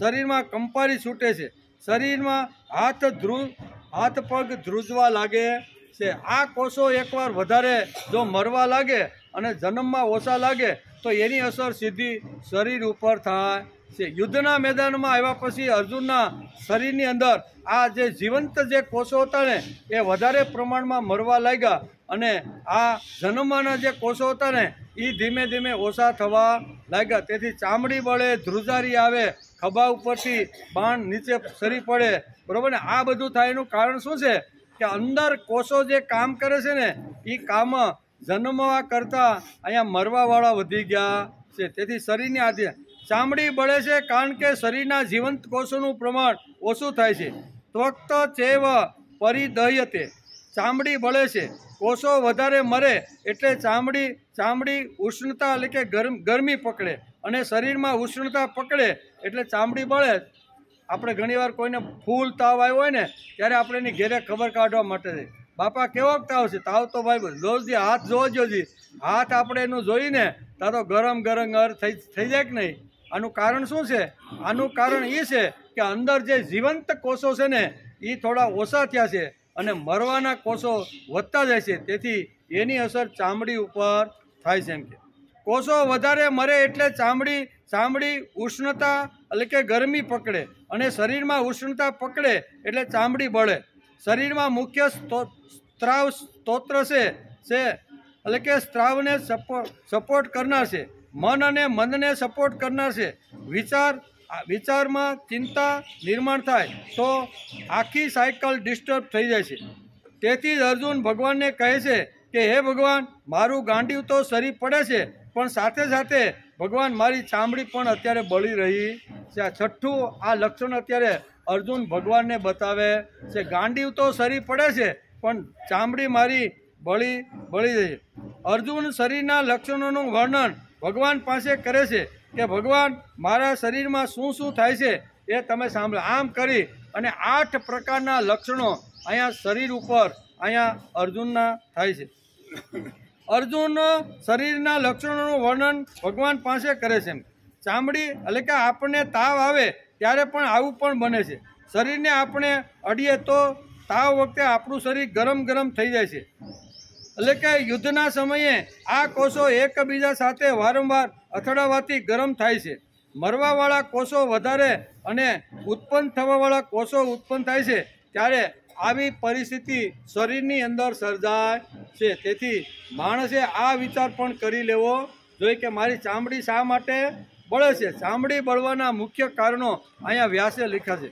શરીરમાં કંપારી છૂટે છે. શરીરમાં હાથ પગ ધ્રુજવા લાગે છે. આ કોષો એકવાર વધારે જો મરવા લાગે અને જન્મમાં ઓછા લાગે તો એની અસર સીધી શરીર ઉપર થાય છે. યુદ્ધના મેદાનમાં આવ્યા પછી અર્જુનના શરીરની અંદર આ જે જીવંત જે કોષો હતા ને એ વધારે પ્રમાણમાં મરવા લાગ્યા અને આ જન્મવાના જે કોષો હતા ને એ ધીમે ધીમે ઓછા થવા લાગ્યા. તેથી ચામડી બળે, ધ્રુજારી આવે, ખભા ઉપરથી બાણ નીચે સરી પડે, બરોબર ને. આ બધું થાય એનું કારણ શું છે કે અંદર કોષો જે કામ કરે છે ને એ કામ જન્મવા કરતાં અહીંયા મરવાવાળા વધી ગયા છે. તેથી શરીરની આધે ચામડી બળે છે કારણ કે શરીરના જીવંત કોષોનું પ્રમાણ ઓછું થાય છે. ત્વક્ત ચેવ પરિદહ્યતે, ચામડી બળે છે. કોષો વધારે મરે એટલે ચામડી ઉષ્ણતા એટલે કે ગરમી પકડે અને શરીરમાં ઉષ્ણતા પકડે એટલે ચામડી બળે. આપણે ઘણીવાર કોઈને ફૂલ તાવ આવ્યો હોય ને ત્યારે આપણે એની ઘેરે ખબર કાઢવા માટે બાપા કેવો તાવ છે? તાવ તો ભાઈ રોજથી હાથ જોવો જોજી, હાથ આપણે એનું જોઈને તા તો ગરમ થઈ જાય કે નહીં? આનું કારણ શું છે? આનું કારણ એ છે કે અંદર જે જીવંત કોષો છે ને એ થોડા ઓછા થયા છે અને મરવાના કોષો વધતા જાય છે. તેથી એની અસર ચામડી ઉપર થાય છે. એમ કે કોષો વધારે મરે એટલે ચામડી ઉષ્ણતા એટલે કે ગરમી પકડે અને શરીરમાં ઉષ્ણતા પકડે એટલે ચામડી બળે. શરીરમાં મુખ્ય સ્ત્રાવ સ્ત્રોત છે એટલે કે સ્ત્રાવને સપોર્ટ કરનાર છે. મન અને મનને સપોર્ટ કરનાર છે. વિચારમાં ચિંતા નિર્માણ થાય તો આખી સાયકલ ડિસ્ટર્બ થઈ જાય છે. તેથી જ અર્જુન ભગવાનને કહે છે કે હે ભગવાન, મારું ગાંડિયું તો સરી પડે છે પણ સાથે સાથે ભગવાન મારી ચામડી પણ અત્યારે બળી રહી છે. આ છઠ્ઠું આ લક્ષણ અત્યારે અર્જુન ભગવાનને બતાવે છે. ગાંડિયું તો સરી પડે છે પણ ચામડી મારી બળી રહી છે. અર્જુન શરીરના લક્ષણોનું વર્ણન ભગવાન પાસે કરે છે કે ભગવાન મારા શરીરમાં શું થાય છે એ તમે સાંભળો. આમ કરી અને 8 પ્રકારના લક્ષણો અહીંયા શરીર ઉપર અહીંયા અર્જુનના થાય છે. અર્જુન શરીરના લક્ષણોનું વર્ણન ભગવાન પાસે કરે છે. ચામડી એટલે કે આપણને તાવ આવે ત્યારે પણ આવું પણ બને છે. શરીરને આપણે અડીએ તો તાવ વખતે આપણું શરીર ગરમ થઈ જાય છે. એટલે કે યુદ્ધના સમયે આ કોષો એકબીજા સાથે વારંવાર અથડાવાથી ગરમ થાય છે. મરવાવાળા કોષો વધારે અને ઉત્પન્ન થવાવાળા કોષો ઉત્પન્ન થાય છે ત્યારે આવી પરિસ્થિતિ શરીરની અંદર સર્જાય છે. તેથી માણસે આ વિચાર પણ કરી લેવો જોઈએ કે મારી ચામડી શા માટે બળે છે. ચામડી બળવાના મુખ્ય કારણો અહીંયા વ્યાસે લખ્યા છે.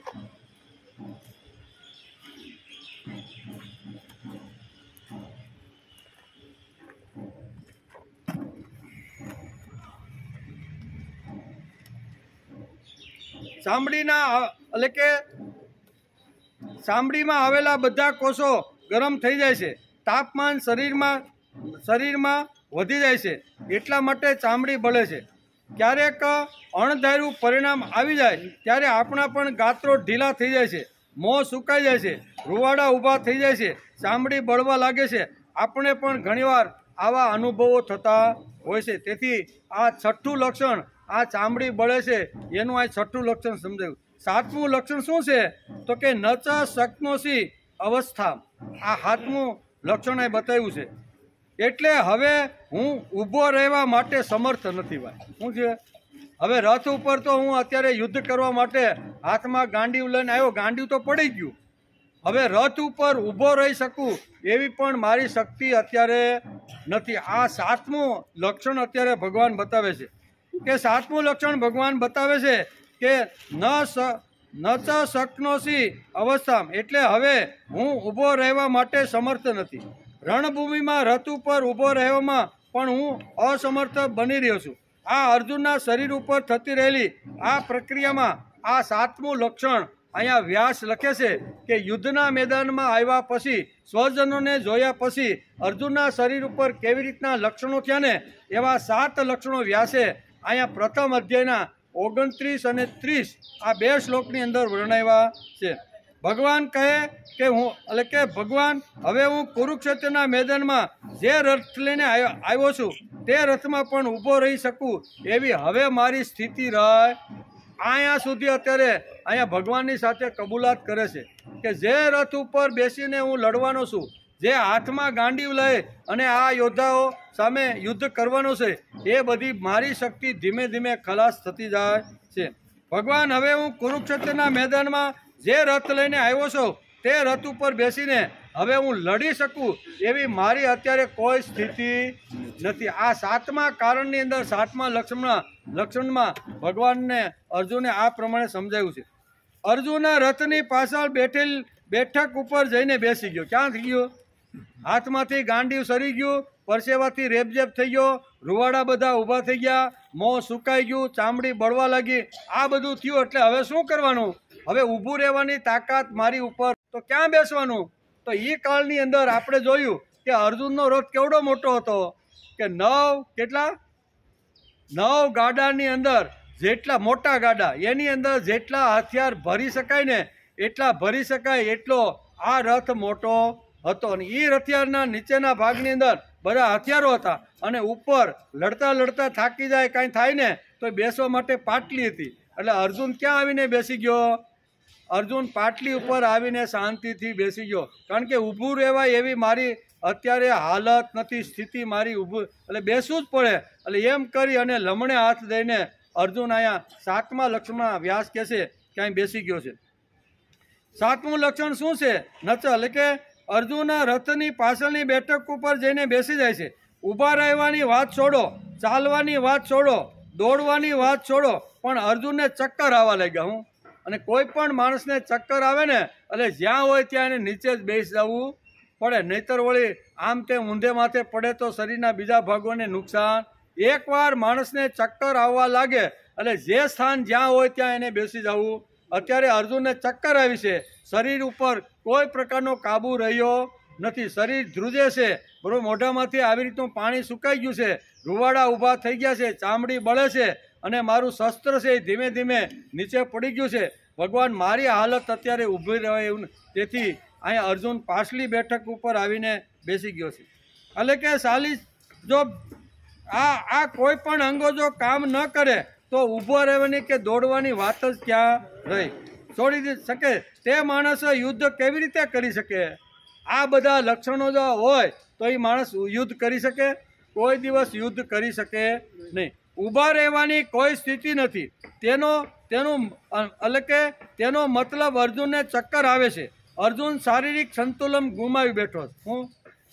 ચામડીમાં આવેલા બધા કોષો ગરમ થઈ જાય છે. તાપમાન શરીરમાં વધી જાય છે એટલા માટે ચામડી બળે છે. ક્યારેક અણધાર્યું પરિણામ આવી જાય ત્યારે આપણા પણ ગાત્રો ઢીલા થઈ જાય છે, મોં સુકાઈ જાય છે, રૂવાડા ઊભા થઈ જાય છે, ચામડી બળવા લાગે છે. આપણે પણ ઘણીવાર આવા અનુભવો થતા હોય છે. તેથી આ છઠ્ઠું લક્ષણ આ ચામડી બળે છે એનું આ છઠ્ઠું લક્ષણ સમજાયું. 7મું લક્ષણ શું છે તો કે નચ શક્નોસી અવસ્થા. આ 7મું લક્ષણ એ બતાવ્યું છે. એટલે હવે હું ઊભો રહેવા માટે સમર્થ નથી ભાઈ. શું છે? હવે રથ ઉપર તો હું અત્યારે યુદ્ધ કરવા માટે હાથમાં ગાંડીવ લઈને આવ્યો, ગાંડીવ તો પડી ગયું. હવે રથ ઉપર ઊભો રહી શકું એવી પણ મારી શક્તિ અત્યારે નથી. આ 7મું લક્ષણ અત્યારે ભગવાન બતાવે છે કે 7મું લક્ષણ ભગવાન બતાવે છે કે ન ચ શક્નોસી અવસ્થામ, એટલે હવે હું ઊભો રહેવા માટે સમર્થ નથી. રણભૂમિમાં રથ ઉપર ઊભો રહેવામાં પણ હું અસમર્થ બની રહ્યો છું. આ અર્જુનના શરીર ઉપર થતી રહેલી આ પ્રક્રિયામાં આ 7મું લક્ષણ અહીંયા વ્યાસ લખે છે કે યુદ્ધના મેદાનમાં આવ્યા પછી, સ્વજનોને જોયા પછી અર્જુનના શરીર ઉપર કેવી રીતના લક્ષણો થયા ને એવા 7 લક્ષણો વ્યાસે અહીંયા પ્રથમ અધ્યાયના 29 અને 30 આ 2 શ્લોકની અંદર વર્ણવ્યા છે. ભગવાન કહે કે ભગવાન હવે હું કુરુક્ષેત્રના મેદાનમાં જે રથ લઈને આવ્યો છું તે રથમાં પણ ઊભો રહી શકું એવી હવે મારી સ્થિતિ રહે. અહીંયા સુધી અત્યારે અહીંયા ભગવાનની સાથે કબૂલાત કરે છે કે જે રથ ઉપર બેસીને હું લડવાનો છું, જે હાથમાં ગાંડીવ લઈ અને આ યોદ્ધાઓ સામે યુદ્ધ કરવાનો છે, એ બધી મારી શક્તિ ધીમે ધીમે ખલાસ થતી જાય છે. ભગવાન હવે હું કુરુક્ષેત્રના મેદાનમાં જે રથ લઈને આવ્યો છું તે રથ ઉપર બેસીને હવે હું લડી શકું એવી મારી અત્યારે કોઈ સ્થિતિ નથી. આ 7મા કારણની અંદર 7મા લક્ષણમાં ભગવાનને અર્જુને આ પ્રમાણે સમજાવ્યું છે. અર્જુન રથની પાછળ બેઠક ઉપર જઈને બેસી ગયો. ક્યાં થઈ ગયો? હાથમાંથી ગાંડીવ સરી ગયું, પરસેવાથી રેબઝેબ થઈ ગયો, રૂવાડા બધા ઊભા થઈ ગયા, મોં સુકાઈ ગયું, ચામડી બળવા લાગી. આ બધું થયું એટલે હવે શું કરવાનું? હવે ઊભું રહેવાની તાકાત મારી ઉપર, તો ક્યાં બેસવાનું? તો એ કાળની અંદર આપણે જોયું કે અર્જુનનો રથ કેવડો મોટો હતો કે 9 ગાડાની અંદર જેટલા મોટા ગાડા એની અંદર જેટલા હથિયાર ભરી શકાય ને એટલા ભરી શકાય એટલો આ રથ મોટો હતો. અને એ હથિયારના નીચેના ભાગની અંદર બધા હથિયારો હતા અને ઉપર લડતા લડતા થાકી જાય, કાંઈ થાય ને તો બેસવા માટે પાટલી હતી. એટલે અર્જુન ક્યાં આવીને બેસી ગયો? અર્જુન પાટલી ઉપર આવીને શાંતિથી બેસી ગયો. કારણ કે ઊભું રહેવાય એવી મારી અત્યારે હાલત નથી, સ્થિતિ મારી ઊભું, એટલે બેસવું જ પડે. એટલે એમ કરી અને લમણે હાથ દઈને અર્જુન અહીંયા 7મા લક્ષણમાં વ્યાસ કહે છે કે અહીં બેસી ગયો છે. 7મું લક્ષણ શું છે? નચ, એટલે કે અર્જુન રથની પાછળની બેઠક ઉપર જઈને બેસી જાય છે. ઊભા રહેવાની વાત છોડો, ચાલવાની વાત છોડો, દોડવાની વાત છોડો, પણ અર્જુનને ચક્કર આવવા લાગ્યા. હું અને કોઈ પણ માણસને ચક્કર આવે ને એટલે જ્યાં હોય ત્યાં એને નીચે જ બેસી જવું પડે, નહીતર વળી આમ તેમ ઊંધે માથે પડે તો શરીરના બીજા ભાગોને નુકસાન. એકવાર માણસને ચક્કર આવવા લાગે એટલે જે સ્થાન જ્યાં હોય ત્યાં એને બેસી જવું. અત્યારે અર્જુનને ચક્કર આવી છે, શરીર ઉપર કોઈ પ્રકારનો કાબુ રહ્યો નથી, શરીર ધ્રુજે છે, બરોબર, મોઢામાંથી આવી રીતનું પાણી સુકાઈ ગયું છે, રૂવાડા ઊભા થઈ ગયા છે, ચામડી બળે છે અને મારું શસ્ત્ર છે એ ધીમે ધીમે નીચે પડી ગયું છે. ભગવાન મારી હાલત અત્યારે ઊભી રહે એવું, તેથી અહીંયા અર્જુન પાછલી બેઠક ઉપર આવીને બેસી ગયો છે. એટલે કે સાલી જો આ કોઈ પણ અંગો જો કામ ન કરે તો ઊભો રહેવાની કે દોડવાની વાત જ ક્યાં રહી? છોડી શકે તે માણસ યુદ્ધ કેવી રીતે કરી શકે? આ બધા લક્ષણો જો હોય તો એ માણસ યુદ્ધ કરી શકે? કોઈ દિવસ યુદ્ધ કરી શકે નહીં. ઊભા રહેવાની કોઈ સ્થિતિ નથી. તેનો મતલબ અર્જુનને ચક્કર આવે છે. અર્જુન શારીરિક સંતુલન ગુમાવી બેઠો. હું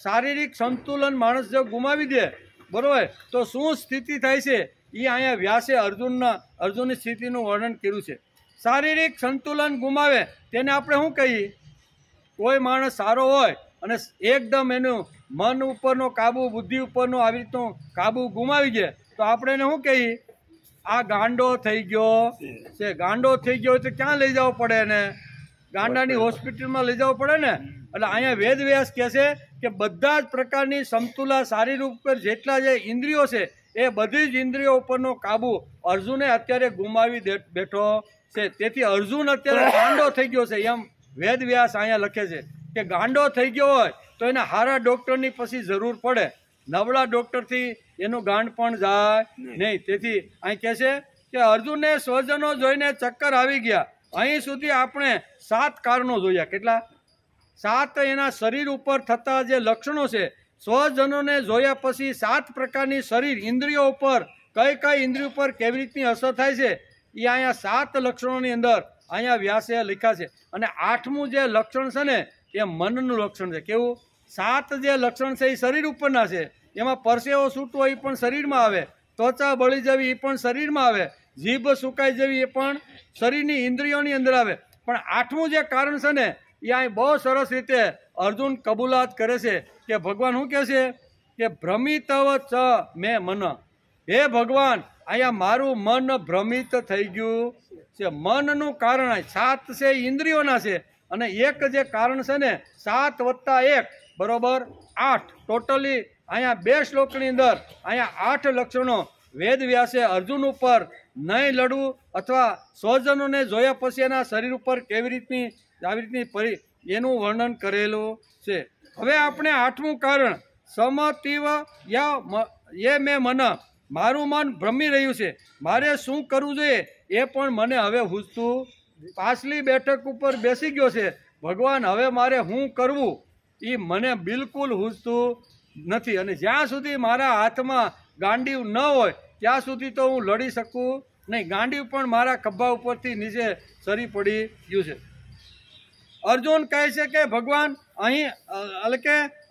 શારીરિક સંતુલન માણસ જો ગુમાવી દે, બરોબર, તો શું સ્થિતિ થાય છે એ અહીંયા વ્યાસે અર્જુનની સ્થિતિનું વર્ણન કર્યું છે. શારીરિક સંતુલન ગુમાવે તેને આપણે શું કહીએ? કોઈ માણસ સારો હોય અને એકદમ એનું મન ઉપરનો કાબુ, બુદ્ધિ ઉપરનો આવી રીતનો કાબુ ગુમાવી દે તો આપણે એને શું કહીએ? આ ગાંડો થઈ ગયો છે. ગાંડો થઈ ગયો તો ક્યાં લઈ જવો પડે એને? ગાંડાની હોસ્પિટલમાં લઈ જવો પડે ને. એટલે અહીંયા વેદવ્યાસ કહે છે કે બધા જ પ્રકારની સમતુલા શારીર ઉપર જેટલા જે ઇન્દ્રિયો છે એ બધી જ ઇન્દ્રિયો ઉપરનો કાબુ અર્જુને અત્યારે ગુમાવી બેઠો છે. તેથી અર્જુન અત્યારે ગાંડો થઈ ગયો છે એમ વેદવ્યાસ અહીંયા લખે છે કે ગાંડો થઈ ગયો હોય તો એને સારા ડૉક્ટરની પછી જરૂર પડે, નબળા ડૉક્ટરથી એનું ગાંડ પણ જાય નહીં. તેથી અહીં કહે છે કે અર્જુનને સ્વજનો જોઈને ચક્કર આવી ગયા. અહીં સુધી આપણે 7 કારણો જોયા. કેટલા? 7 એના શરીર ઉપર થતા જે લક્ષણો છે, સ્વજનોને જોયા પછી 7 પ્રકારની શરીર ઇન્દ્રિયો ઉપર કઈ ઇન્દ્રિયો ઉપર કેવી રીતની અસર થાય છે એ અહીંયા 7 લક્ષણોની અંદર અહીંયા વ્યાસે લખ્યા છે. અને 8મું જે લક્ષણ છે ને એ મનનું લક્ષણ છે. કેવું? 7 જે લક્ષણ છે એ શરીર ઉપરના છે. એમાં પરસેવો છૂટવો એ પણ શરીરમાં આવે, ત્વચા બળી જવી એ પણ શરીરમાં આવે, જીભ સુકાઈ જવી એ પણ શરીરની ઇન્દ્રિયોની અંદર આવે. પણ 8મું જે કારણ છે ને એ અહીં બહુ સરસ રીતે અર્જુન કબૂલાત કરે છે કે ભગવાન શું કહે છે કે ભ્રમિતવ ચ મેં મન. હે ભગવાન, અહીંયા મારું મન ભ્રમિત થઈ ગયું છે. મનનું કારણ 7 છે ઇન્દ્રિયોના છે, અને એક જે કારણ છે ને 7 + 1 = 8. ટોટલી અહીંયા 2 શ્લોકની અંદર અહીંયા 8 લક્ષણો વેદ વ્યાસે અર્જુન ઉપર નહીં લડવું અથવા સ્વજનોને જોયા પછી એના શરીર ઉપર કેવી રીતની આવી રીતની એનું વર્ણન કરેલું છે. હવે આપણે 8મું કારણ સમતીવ યે મેં મન, મારું મન ભ્રમી રહ્યું છે, મારે શું કરવું જોઈએ એ પણ મને હવે સૂઝતું. પાછલી બેઠક ઉપર બેસી ગયો છે ભગવાન, હવે મારે શું કરવું એ મને બિલકુલ સૂઝતું નથી. અને જ્યાં સુધી મારા હાથમાં ગાંડીવ ન હોય ત્યાં સુધી તો હું લડી શકું નહીં. ગાંડીવ પણ મારા ખભા ઉપરથી નીચે સરી પડી ગયું છે. અર્જુન કહે છે કે ભગવાન,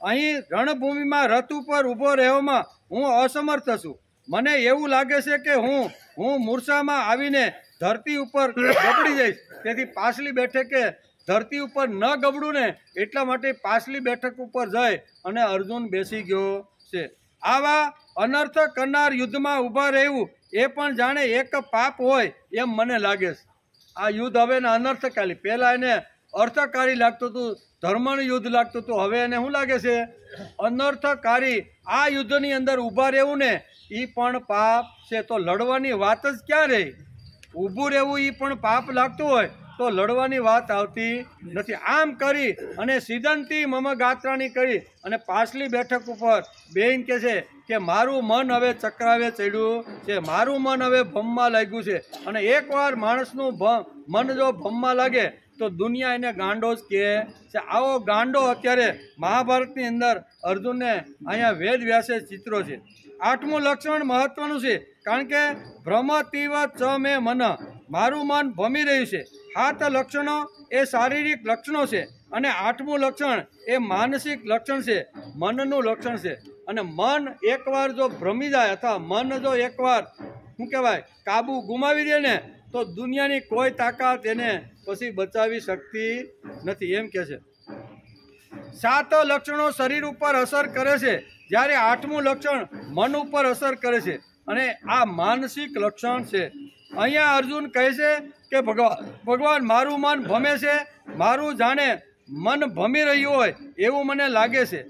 અહીં રણભૂમિમાં રથ ઉપર ઊભો રહેવામાં હું અસમર્થ છું. મને એવું લાગે છે કે હું મૂર્છામાં આવીને ધરતી ઉપર ગબડી જઈશ. તેથી પાછલી બેઠકે ધરતી ઉપર ન ગબડું ને એટલા માટે પાછલી બેઠક ઉપર જઈ અને અર્જુન બેસી ગયો છે. આવા અનર્થ કરનાર યુદ્ધમાં ઊભા રહેવું એ પણ જાણે એક પાપ હોય એમ મને લાગે છે. આ યુદ્ધ હવે અનર્થકારી, પહેલા એને અર્થકારી લાગતું હતું, ધર્મનું યુદ્ધ લાગતું હતું, હવે એને શું લાગે છે? અનર્થકારી. આ યુદ્ધની અંદર ઊભા રહેવું ને એ પણ પાપ છે. તો લડવાની વાત જ ક્યાં રહી? ઊભું રહેવું એ પણ પાપ લાગતું હોય તો લડવાની વાત આવતી નથી. આમ કરી અને સિદ્ધંતી મમ ગાત્રાણી કરી અને પાછલી બેઠક ઉપર બેન કહે છે કે મારું મન હવે ચક્રાવે ચડ્યું છે, મારું મન હવે ભમમાં લાગ્યું છે. અને એકવાર માણસનું મન જો ભમમાં લાગે તો દુનિયા એને ગાંડો જ કહે છે. આવો ગાંડો અત્યારે મહાભારતની અંદર અર્જુનને અહીંયા વેદ વ્યાસે ચિત્રો છે. 8મું લક્ષણ મહત્વનું છે, કારણ કે ભ્રમતીવ ચ મેં મન, મારું મન ભમી રહ્યું છે. 7 લક્ષણો એ શારીરિક લક્ષણો છે, અને 8મું લક્ષણ એ માનસિક લક્ષણ છે, મનનું લક્ષણ છે. અને મન એકવાર જો ભ્રમી જાય અથવા મન જો એકવાર શું કહેવાય કાબુ ગુમાવી દે ને તો દુનિયાની કોઈ તાકાત એને પછી બચાવી શકતી નથી, એમ કે છે. 7 લક્ષણો શરીર ઉપર અસર કરે છે, જ્યારે 8મું લક્ષણ મન ઉપર અસર કરે છે, અને આ માનસિક લક્ષણ છે. અહીંયા અર્જુન કહે છે કે ભગવાન મારું મન ભમે છે, મારું જાણે મન ભમી રહ્યું હોય એવું મને લાગે છે.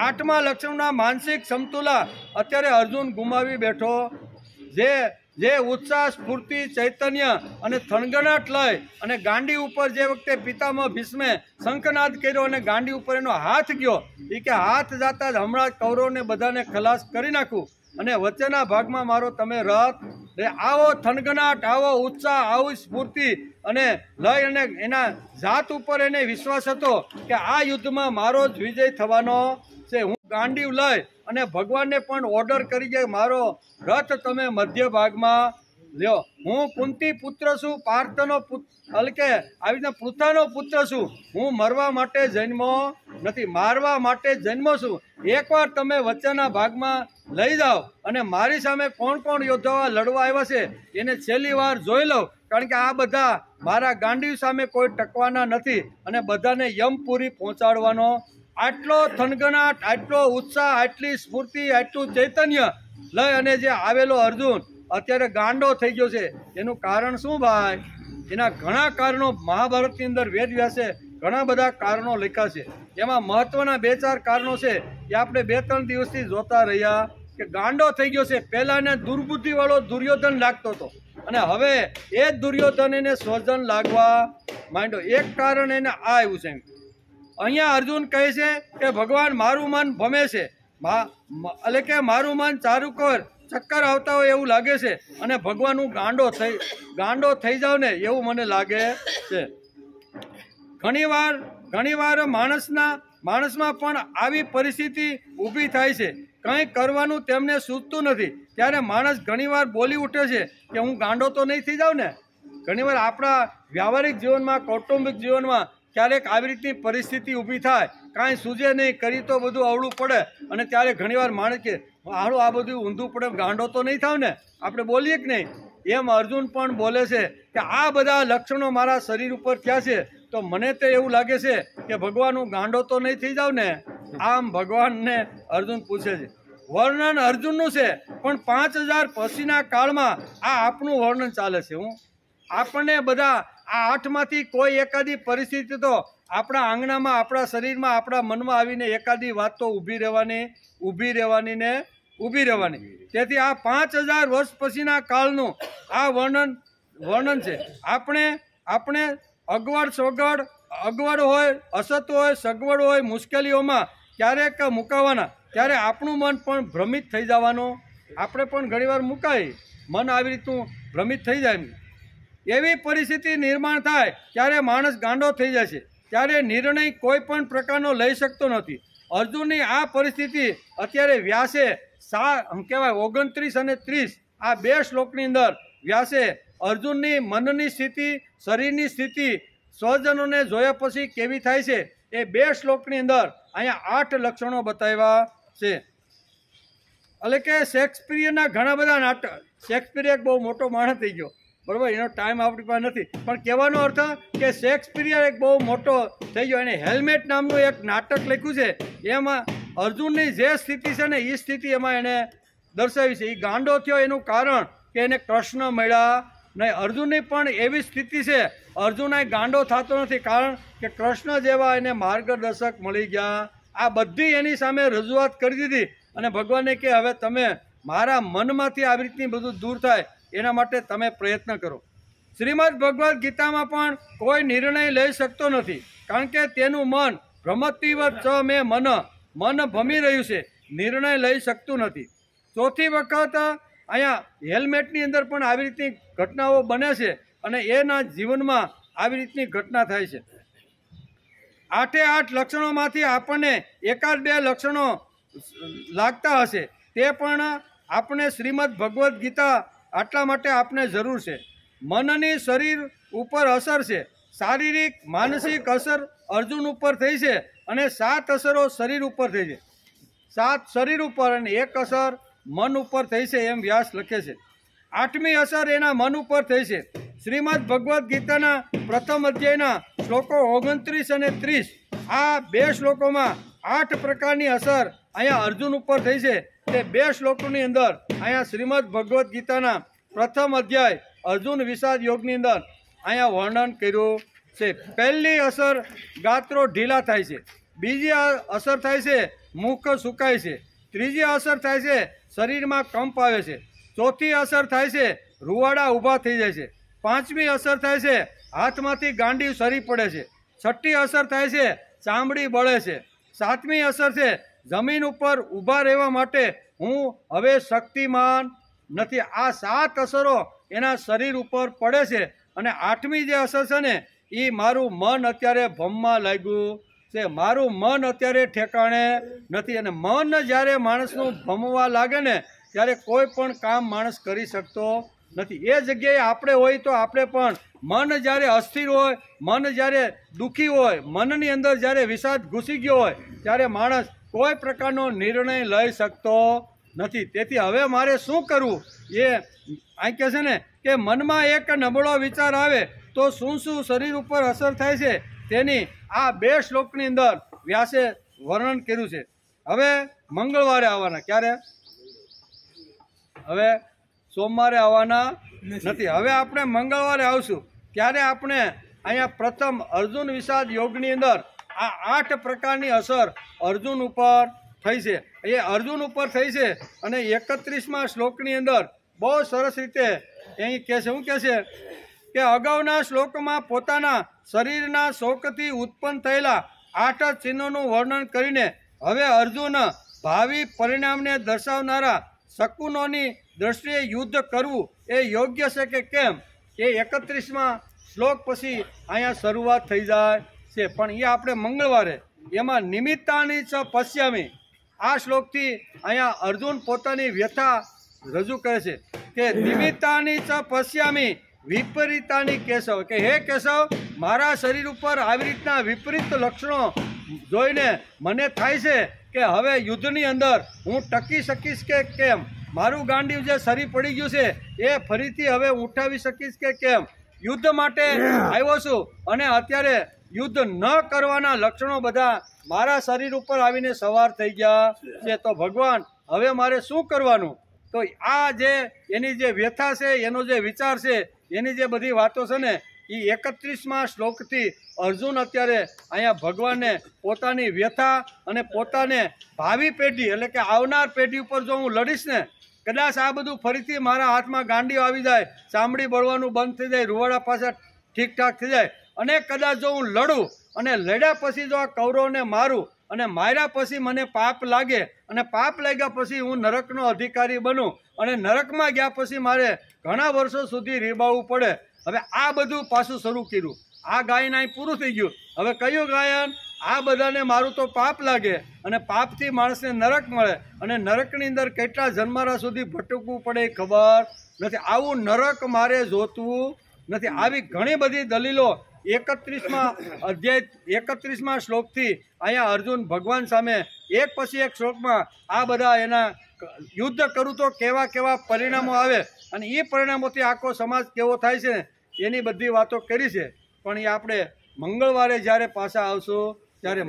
8મા લક્ષણના માનસિક સમતુલા અત્યારે અર્જુન ગુમાવી બેઠો. જે ઉત્સાહ, સ્ફૂર્તિ, ચૈતન્ય અને થનગનાટ લઈ અને ગાંડી ઉપર જે વખતે પિતામહ ભીષ્મે શંખનાદ કર્યો અને ગાંડી ઉપર એનો હાથ ગયો, એ કે હાથ જાતા જ હમણાં જ કૌરવને બધાને ખલાસ કરી નાખું અને વચ્ચેના ભાગમાં મારો તમે રથ. આવો થનગનાટ, આવો ઉત્સાહ, આવી સ્ફૂર્તિ અને લઈ અને એના જાત ઉપર એને વિશ્વાસ હતો કે આ યુદ્ધમાં મારો જ વિજય થવાનો છે. હું ગાંડીવ લઈ અને ભગવાનને પણ ઓર્ડર કરી કે મારો રથ તમે મધ્ય ભાગમાં લ્યો. હું કુંતી પુત્ર છું, પાર્થનો આવી રીતે પૃથાનો પુત્ર છું. હું મરવા માટે જન્મો નથી, મારવા માટે જન્મો છું. એકવાર તમે વચ્ચેના ભાગમાં લઈ જાઓ અને મારી સામે કોણ કોણ યોદ્ધાઓ લડવા આવ્યા છે એને છેલ્લી વાર જોઈ લો, કારણ કે આ બધા મારા ગાંડીવ સામે કોઈ ટકવાના નથી અને બધાને યમપુરી પહોંચાડવાનો. આટલો થનગનાટ, આટલો ઉત્સાહ, આટલી સ્ફૂર્તિ, આટલું ચૈતન્ય લઈ અને જે આવેલો અર્જુન અત્યારે ગાંડો થઈ ગયો છે. એનું કારણ શું ભાઈ? એના ઘણા કારણો મહાભારતની અંદર વેદ વ્યાસે ઘણા બધા કારણો લખ્યા છે. એમાં મહત્વના 2-4 કારણો છે એ આપણે 2-3 દિવસથી જોતા રહ્યા કે ગાંડો થઈ ગયો છે. પહેલા એને દુર્બુદ્ધિવાળો દુર્યોધન લાગતો હતો અને હવે એ જ દુર્યોધન એને સ્વજન લાગવા માંડ્યો. એક કારણ એને આ આવ્યું છે. અહીંયા અર્જુન કહે છે કે ભગવાન મારું મન ભમે છે, એટલે કે મારું મન ચારુકોર ચક્કર આવતા હોય એવું લાગે છે અને ભગવાન હું ગાંડો થઈ જાઉં ને એવું મને લાગે છે. ઘણીવાર માણસમાં પણ આવી પરિસ્થિતિ ઊભી થાય છે, કંઈ કરવાનું તેમને સૂચતું નથી. ત્યારે માણસ ઘણીવાર બોલી ઉઠે છે કે હું ગાંડો તો નહીં થઈ જાઉં ને. ઘણીવાર આપણા વ્યવહારિક જીવનમાં, કૌટુંબિક જીવનમાં ક્યારેક આવી રીતની પરિસ્થિતિ ઊભી થાય, કાંઈ સૂઝે નહીં, કરી તો બધું અવળું પડે, અને ત્યારે ઘણીવાર માણસ કે હારું આ બધું ઊંધું પડે, ગાંડો તો નહીં થાવ ને. આપણે બોલીએ કે નહીં. એમ અર્જુન પણ બોલે છે કે આ બધા લક્ષણો મારા શરીર ઉપર થયા છે, તો મને તો એવું લાગે છે કે ભગવાન હું ગાંડો તો નહીં થઈ જાઉં ને. આમ ભગવાનને અર્જુન પૂછે છે. વર્ણન અર્જુનનું છે, પણ 5000 પછીના કાળમાં આ આપણું વર્ણન ચાલે છે. આપણને બધા આ 8માંથી કોઈ એકાદી પરિસ્થિતિ તો આપણા આંગણામાં, આપણા શરીરમાં, આપણા મનમાં આવીને એકાદી વાત તો ઊભી રહેવાની. તેથી આ 5000 વર્ષ પછીના કાળનું આ વર્ણન છે. આપણે અગવડ હોય, અસત હોય, સગવડ હોય, મુશ્કેલીઓમાં ક્યારેક મુકાવાના, ત્યારે આપણું મન પણ ભ્રમિત થઈ જવાનું. આપણે પણ ઘણીવાર મુકાય, મન આવી રીતનું ભ્રમિત થઈ જાય. એવી પરિસ્થિતિ નિર્માણ થાય ત્યારે માણસ ગાંડો થઈ જાય છે. ત્યારે નિર્ણય કોઈ પણ પ્રકારનો લઈ શકતો નથી. અર્જુનની આ પરિસ્થિતિ અત્યારે વ્યાસે કહેવાય 29 અને 30 આ 2 શ્લોકની અંદર વ્યાસે અર્જુનની મનની સ્થિતિ, શરીરની સ્થિતિ, સ્વજનોને જોયા પછી કેવી થાય છે એ 2 શ્લોકની અંદર અહીંયા 8 લક્ષણો બતાવ્યા છે. એટલે કે શેક્સપિયરના ઘણા બધા નાટક, શેક્સપિયર એક બહુ મોટો માણસ થઈ ગયો, બરાબર, એનો ટાઈમ આપણી પાસે નથી, પણ કહેવાનો અર્થ કે શેક્સપિયર એક બહુ મોટો થઈ ગયો. એને હેલ્મેટ નામનું એક નાટક લખ્યું છે. એમાં અર્જુનની જે સ્થિતિ છે ને એ સ્થિતિ એમાં એને દર્શાવી છે. એ ગાંડો થયો એનું કારણ કે એને કૃષ્ણ મળ્યા નહીં. અર્જુનની પણ એવી સ્થિતિ છે. અર્જુન અહીં ગાંડો થતો નથી, કારણ કે કૃષ્ણ જેવા એને માર્ગદર્શક મળી ગયા. આ બધી એની સામે રજૂઆત કરી દીધી, અને ભગવાને કે હવે તમે મારા મનમાંથી આવી રીતની બધું દૂર થાય એના માટે તમે પ્રયત્ન કરો. શ્રીમદ ભગવદ્ ગીતામાં પણ કોઈ નિર્ણય લઈ શકતો નથી, કારણ કે તેનું મન ભ્રમતીવત ચ મે મન ભમી રહ્યું છે, નિર્ણય લઈ શકતું નથી. ચોથી વખત અહીંયા હેલ્મેટની અંદર પણ આવી રીતની ઘટનાઓ બને છે, અને એના જીવનમાં આવી રીતની ઘટના થાય છે. 8 લક્ષણોમાંથી આપણને 1-2 લક્ષણો લાગતા હશે, તે પણ આપણે શ્રીમદ ભગવદ્ ગીતા આટલા માટે આપણે જરૂર છે. મનની શરીર ઉપર અસર છે, શારીરિક માનસિક અસર અર્જુન ઉપર થઈ છે, અને 7 અસરો શરીર ઉપર થઈ છે. 7 શરીર ઉપર અને 1 અસર મન ઉપર થઈ છે, એમ વ્યાસ લખે છે. 8મી અસર એના મન ઉપર થઈ છે. શ્રીમદ ભગવદ્ ગીતાના પ્રથમ અધ્યાયના શ્લોકો 29 અને 30 આ 2 શ્લોકોમાં 8 પ્રકારની અસર અહીંયા અર્જુન ઉપર થઈ છે. તે 2 શ્લોકોની અંદર અહીંયા શ્રીમદ ભગવદ્ ગીતાના પ્રથમ અધ્યાય અર્જુન વિષાદ યોગની અંદર અહીંયા વર્ણન કર્યું છે. પહેલી અસર ગાત્રો ઢીલા થાય છે. બીજી અસર થાય છે મુખ સુકાય છે. ત્રીજી અસર થાય છે શરીરમાં કંપ આવે છે. ચોથી અસર થાય છે રૂવાડા ઊભા થઈ જાય છે. 5મી અસર થાય છે હાથમાંથી ગાંડી સરી પડે છે. 6ઠ્ઠી અસર થાય છે ચામડી બળે છે. 7મી અસર છે જમીન ઉપર ઊભા રહેવા માટે હું હવે શક્તિમાન નથી. આ 7 અસરો એના શરીર ઉપર પડે છે. અને 8મી જે અસર છે ને એ મારું મન અત્યારે ભમમાં લાગ્યું છે, મારું મન અત્યારે ઠેકાણે નથી. અને મન જ્યારે માણસનું ભમવા લાગે ને ત્યારે કોઈ પણ કામ માણસ કરી શકતો નથી. એ જગ્યાએ આપણે હોય તો આપણે પણ મન જ્યારે અસ્થિર હોય, મન જ્યારે દુઃખી હોય, મનની અંદર જ્યારે વિષાદ ઘૂસી ગયો હોય, ત્યારે માણસ કોઈ પ્રકારનો નિર્ણય લઈ શકતો નથી. તેથી હવે મારે શું કરવું એ અહીં કહે છે ને કે મનમાં એક નબળો વિચાર આવે તો શું શરીર ઉપર અસર થાય છે તેની આ 2 શ્લોકની અંદર વ્યાસે વર્ણન કર્યું છે. હવે મંગળવારે આવવાના, ક્યારે? હવે સોમવારે આવવાના નથી. હવે આપણે મંગળવારે આવશું, ત્યારે આપણે અહીંયા પ્રથમ અર્જુન વિષાદ યોગની અંદર આ 8 પ્રકારની અસર અર્જુન ઉપર થઈ છે. એ અર્જુન ઉપર થઈ છે. અને 31મા શ્લોકની અંદર બહુ સરસ રીતે અહીં કહે છે, શું કહે છે કે અગાઉના શ્લોકમાં પોતાના શરીરના શોકથી ઉત્પન્ન થયેલા 8 ચિહ્નોનું વર્ણન કરીને હવે અર્જુન ભાવિ પરિણામને દર્શાવનારા શકુનોની દ્રષ્ટિએ યુદ્ધ કરવું એ યોગ્ય છે કે કેમ, એ 31મા શ્લોક પછી અહીંયા શરૂઆત થઈ જાય છે. પણ એ આપણે મંગળવારે એમાં નિમિત્તાની ચ પશ્યામી આ શ્લોકથી અહીંયા અર્જુન પોતાની વ્યથા રજૂ કરે છે કે નિમિત્તાની ચ પશ્યામી વિપરીતાની કેશવ, કે હે કેશવ, મારા શરીર ઉપર આવી રીતના વિપરીત લક્ષણો જોઈને મને થાય છે કે હવે યુદ્ધની અંદર હું ટકી શકીશ કે કેમ, મારું ગાંડિયું જે સરી પડી ગયું છે એ ફરીથી હવે ઉઠાવી શકીશ કે કેમ, યુદ્ધ માટે આવ્યો છું અને અત્યારે યુદ્ધ ન કરવાના લક્ષણો બધા મારા શરીર ઉપર આવીને સવાર થઈ ગયા છે, તો ભગવાન હવે મારે શું કરવાનું? તો આ જે એની જે વ્યથા છે, એનો જે વિચાર છે, એની જે બધી વાતો છે ને એ 31મા શ્લોકથી અર્જુન અત્યારે અહીંયા ભગવાનને પોતાની વ્યથા અને પોતાને ભાવિ પેઢી એટલે કે આવનાર પેઢી ઉપર જો હું લડીશ ને, કદાચ આ બધું ફરીથી મારા હાથમાં ગાંડીઓ આવી જાય, ચામડી બળવાનું બંધ થઈ જાય, રૂવાડા પાછા ઠીકઠાક થઈ જાય, અને કદાચ જો હું લડું અને લડ્યા પછી જો આ કૌરવને મારું અને માર્યા પછી મને પાપ લાગે અને પાપ લાગ્યા પછી હું નરકનો અધિકારી બનું અને નરકમાં ગયા પછી મારે ઘણા વર્ષો સુધી રીબાવવું પડે. હવે આ બધું પાછું શરૂ કર્યું, આ ગાયન અહીં પૂરું થઈ ગયું. હવે કયું ગાયન? આ બધાને મારું તો પાપ લાગે અને પાપથી માણસને નરક મળે અને નરકની અંદર કેટલા જન્મારા સુધી ભટકવું પડે એ ખબર નથી. આવું નરક મારે જોતું નથી. આવી ઘણી બધી દલીલો 31મા શ્લોકથી અહીંયા અર્જુન ભગવાન સામે એક પછી એક શ્લોકમાં આ બધા એના યુદ્ધ કરું તો કેવા કેવા પરિણામો આવે અને એ પરિણામોથી આખો સમાજ કેવો થાય છે એની બધી વાતો કરી છે. પણ એ આપણે મંગળવારે જ્યારે પાછા આવશું ત્યારે